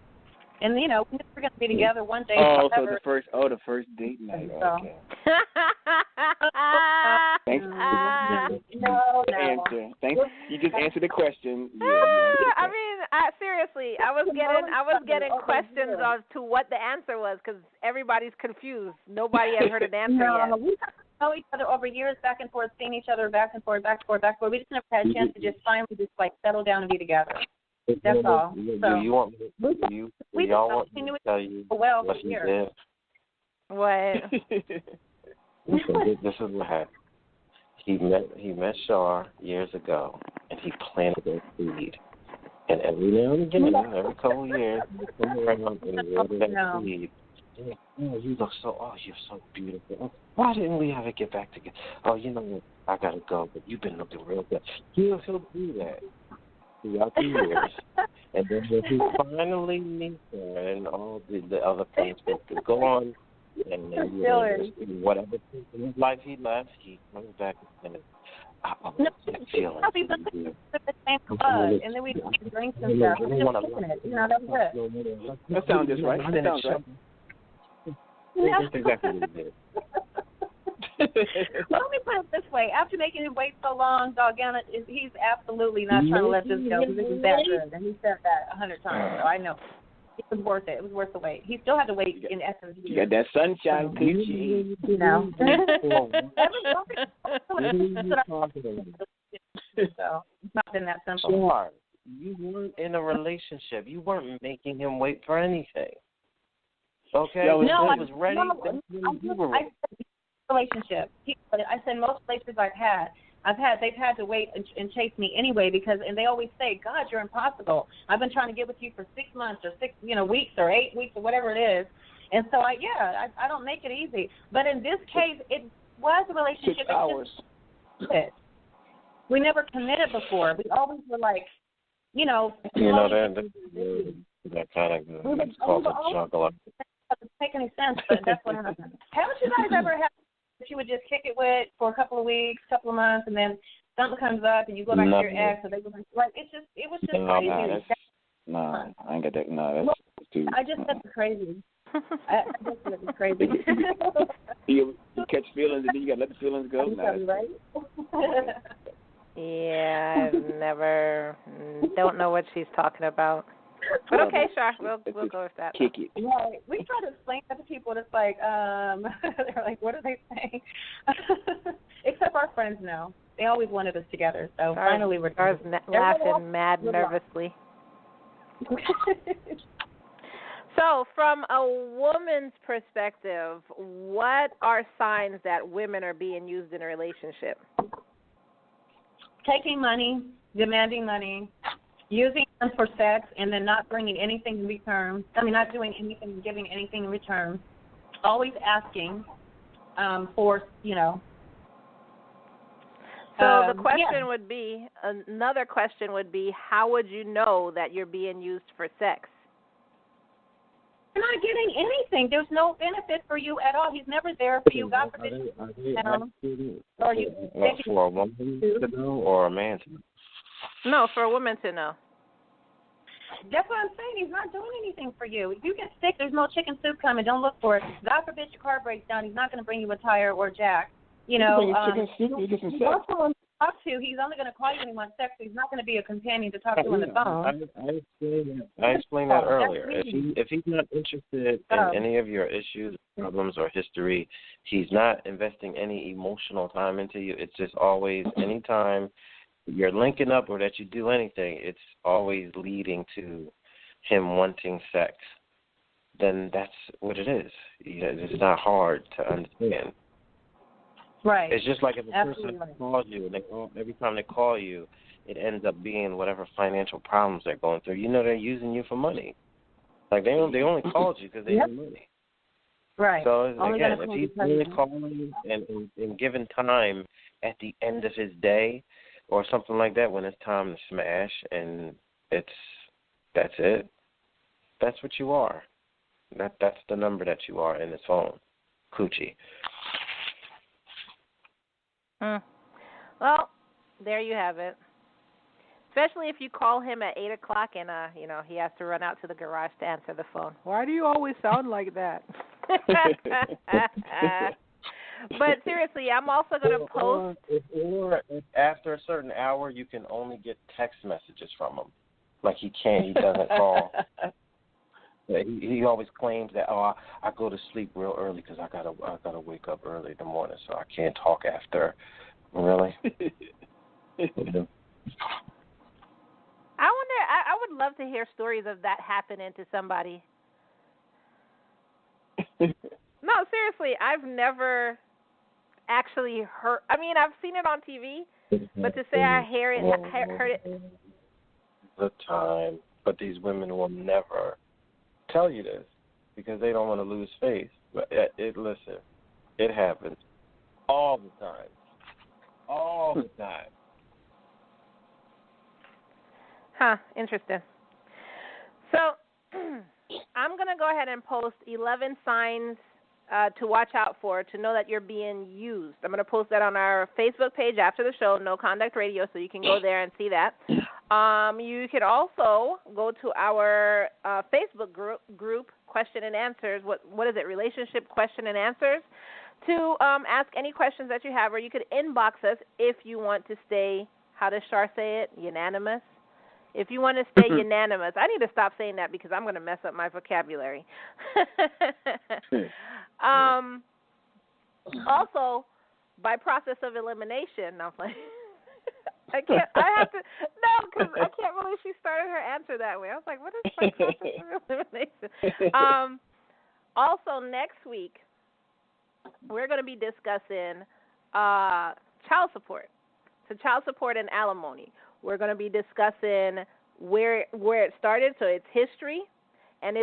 And we're going to be together one day.
Oh, so the first date night. Okay. Thanks.
No.
Answer. Thanks. You just answered the question.
I mean, seriously, I was getting questions as to what the answer was because everybody's confused. Nobody had heard an answer yet.
We know each other over years, back and forth, seeing each other back and forth. We just never had a chance to just finally just like settle down and be together. That's all. So
y'all want me to tell you what he did?
What?
This is what happened. He met Char years ago, and he planted a seed. And every now and again, every couple of years, he come around and water that seed. You're so beautiful. Why didn't we ever get back together? Oh, you know what? I gotta go, but you've been looking real good. He'll do that throughout the years, and then when he finally meets her and all the other things that could go on, and then whatever things in his life he left, he comes back and says, I love that feeling.
The same club, and then we drinks and stuff. That was it.
That sounds just right. That sounds right.
That's exactly what he did.
Well, let me put it this way. After making him wait so long, doggone it, he's absolutely not trying to let this go because it was that good. And he said that 100 times, so I know. It was worth it. It was worth the wait. He still had to wait in essence.
You got that sunshine coochie.
So it's not been that simple.
Char, you weren't in a relationship. You weren't making him wait for anything. Okay?
I relationship. I said most relationships they've had to wait and chase me anyway and they always say, God, you're impossible. I've been trying to get with you for 6 months or 6 weeks or 8 weeks or whatever it is. And so I don't make it easy. But in this case, it was a relationship.
6 hours.
We never committed before. We always were like,
that kind of it's called a juggle.
It doesn't make any sense, but that's what happened. Haven't you guys ever had that you would just kick it with for a couple of weeks, couple of months, and then something comes up and you go back to your ex, or they go back? Like it was just crazy.
I ain't got that. No, that's too.
I just said it's crazy. I just said it's crazy.
you catch feelings and then you got to let the feelings go.
Right?
Yeah, I've never. Don't know what she's talking about. But okay, Char, we'll go with that.
Kick it.
Right. We try to explain that to people, and it's like, they're like, what are they saying? Except our friends know. They always wanted us together, so finally we're
laughing mad nervously. So, from a woman's perspective, what are signs that women are being used in a relationship?
Taking money, demanding money, using them for sex, and then not bringing anything in return. Not doing anything, giving anything in return. Always asking for,
So the question would be, another question would be, how would you know that you're being used for sex?
You're not getting anything. There's no benefit for you at all. He's never there for you. God forbid.
For a woman to know or a man to know?
No, for a woman to know.
That's what I'm saying. He's not doing anything for you. If you get sick, there's no chicken soup coming. Don't look for it. God forbid your car breaks down. He's not going to bring you a tire or a jack.
Chicken soup, you get some sex.
Talk to. He's only going to call you when he wants sex. So he's not going to be a companion to talk to on the phone.
I explained that earlier. If he's not interested in any of your issues, problems, or history, he's not investing any emotional time into you. It's just always anytime you're linking up or that you do anything, it's always leading to him wanting sex. Then that's what it is. It's not hard to understand.
Right.
It's just like if a person calls you and every time they call you, it ends up being whatever financial problems they're going through. You know, they're using you for money. Like, they only called you because they need money.
Right.
So,
Only
again, if he's really calling and giving time at the end of his day or something like that when it's time to smash, and that's it. That's what you are. That's the number that you are in his phone. Coochie.
Well, there you have it. Especially if you call him at 8 o'clock and, he has to run out to the garage to answer the phone. Why do you always sound like that? But seriously, I'm also going to post.
Or after a certain hour, you can only get text messages from him. Like he doesn't call. He always claims that, I go to sleep real early because I gotta wake up early in the morning, so I can't talk after. Really?
I wonder. I would love to hear stories of that happening to somebody. No, seriously, I've never actually heard. I mean, I've seen it on TV, but to say I heard it.
The time, but these women will never tell you this because they don't want to lose face. But listen, it happens all the time. All the time.
Huh, interesting. So I'm going to go ahead and post 11 signs to watch out for to know that you're being used. I'm going to post that on our Facebook page after the show, No Conduct Radio, so you can go there and see that. You can also go to our Facebook group, Question and Answers. What is it, Relationship Question and Answers, to ask any questions that you have, or you could inbox us if you want to stay, how does Char say it, unanimous? If you want to stay unanimous. I need to stop saying that because I'm going to mess up my vocabulary. Also, by process of elimination, no, I can't. I have to. No, because I can't believe she started her answer that way. I was like, what is by process of elimination? Also, next week, we're going to be discussing child support. So child support and alimony. We're going to be discussing where it started, so its history, and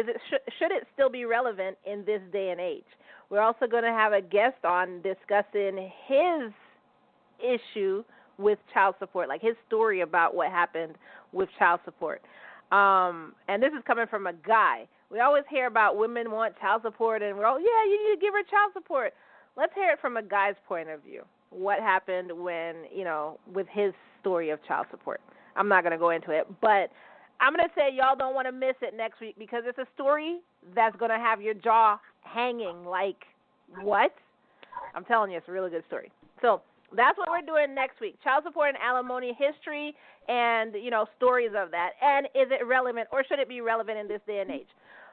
should it still be relevant in this day and age. We're also going to have a guest on discussing his issue with child support, like his story about what happened with child support. And this is coming from a guy. We always hear about women want child support, and we're all, yeah, you need to give her child support. Let's hear it from a guy's point of view. What happened when, with his story of child support. I'm not going to go into it, but I'm going to say y'all don't want to miss it next week because it's a story that's going to have your jaw hanging like, what? I'm telling you, it's a really good story. So that's what we're doing next week. Child support and alimony history and, stories of that. And is it relevant or should it be relevant in this day and age?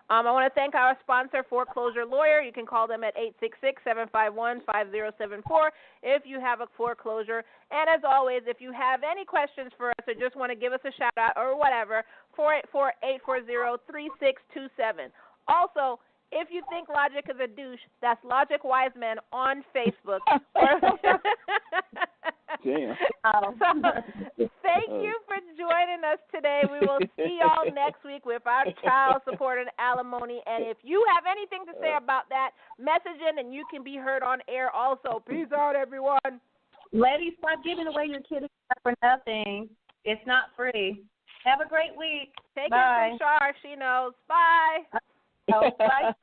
I want to thank our sponsor, Forclosure Lawyer. You can call them at 866-751-5074 if you have a foreclosure. And as always, if you have any questions for us or just want to give us a shout-out or whatever, 484-840-3627. Also, if you think Logic is a douche, that's Logic Wiseman on Facebook.
Damn.
Thank you for joining us today. We will see y'all next week with our child support and alimony. And if you have anything to say about that, message in and you can be heard on air also. Peace out, everyone.
Ladies, stop giving away your kids for nothing. It's not free. Have a great week.
Take it from Char. She knows. Bye.
Oh, bye.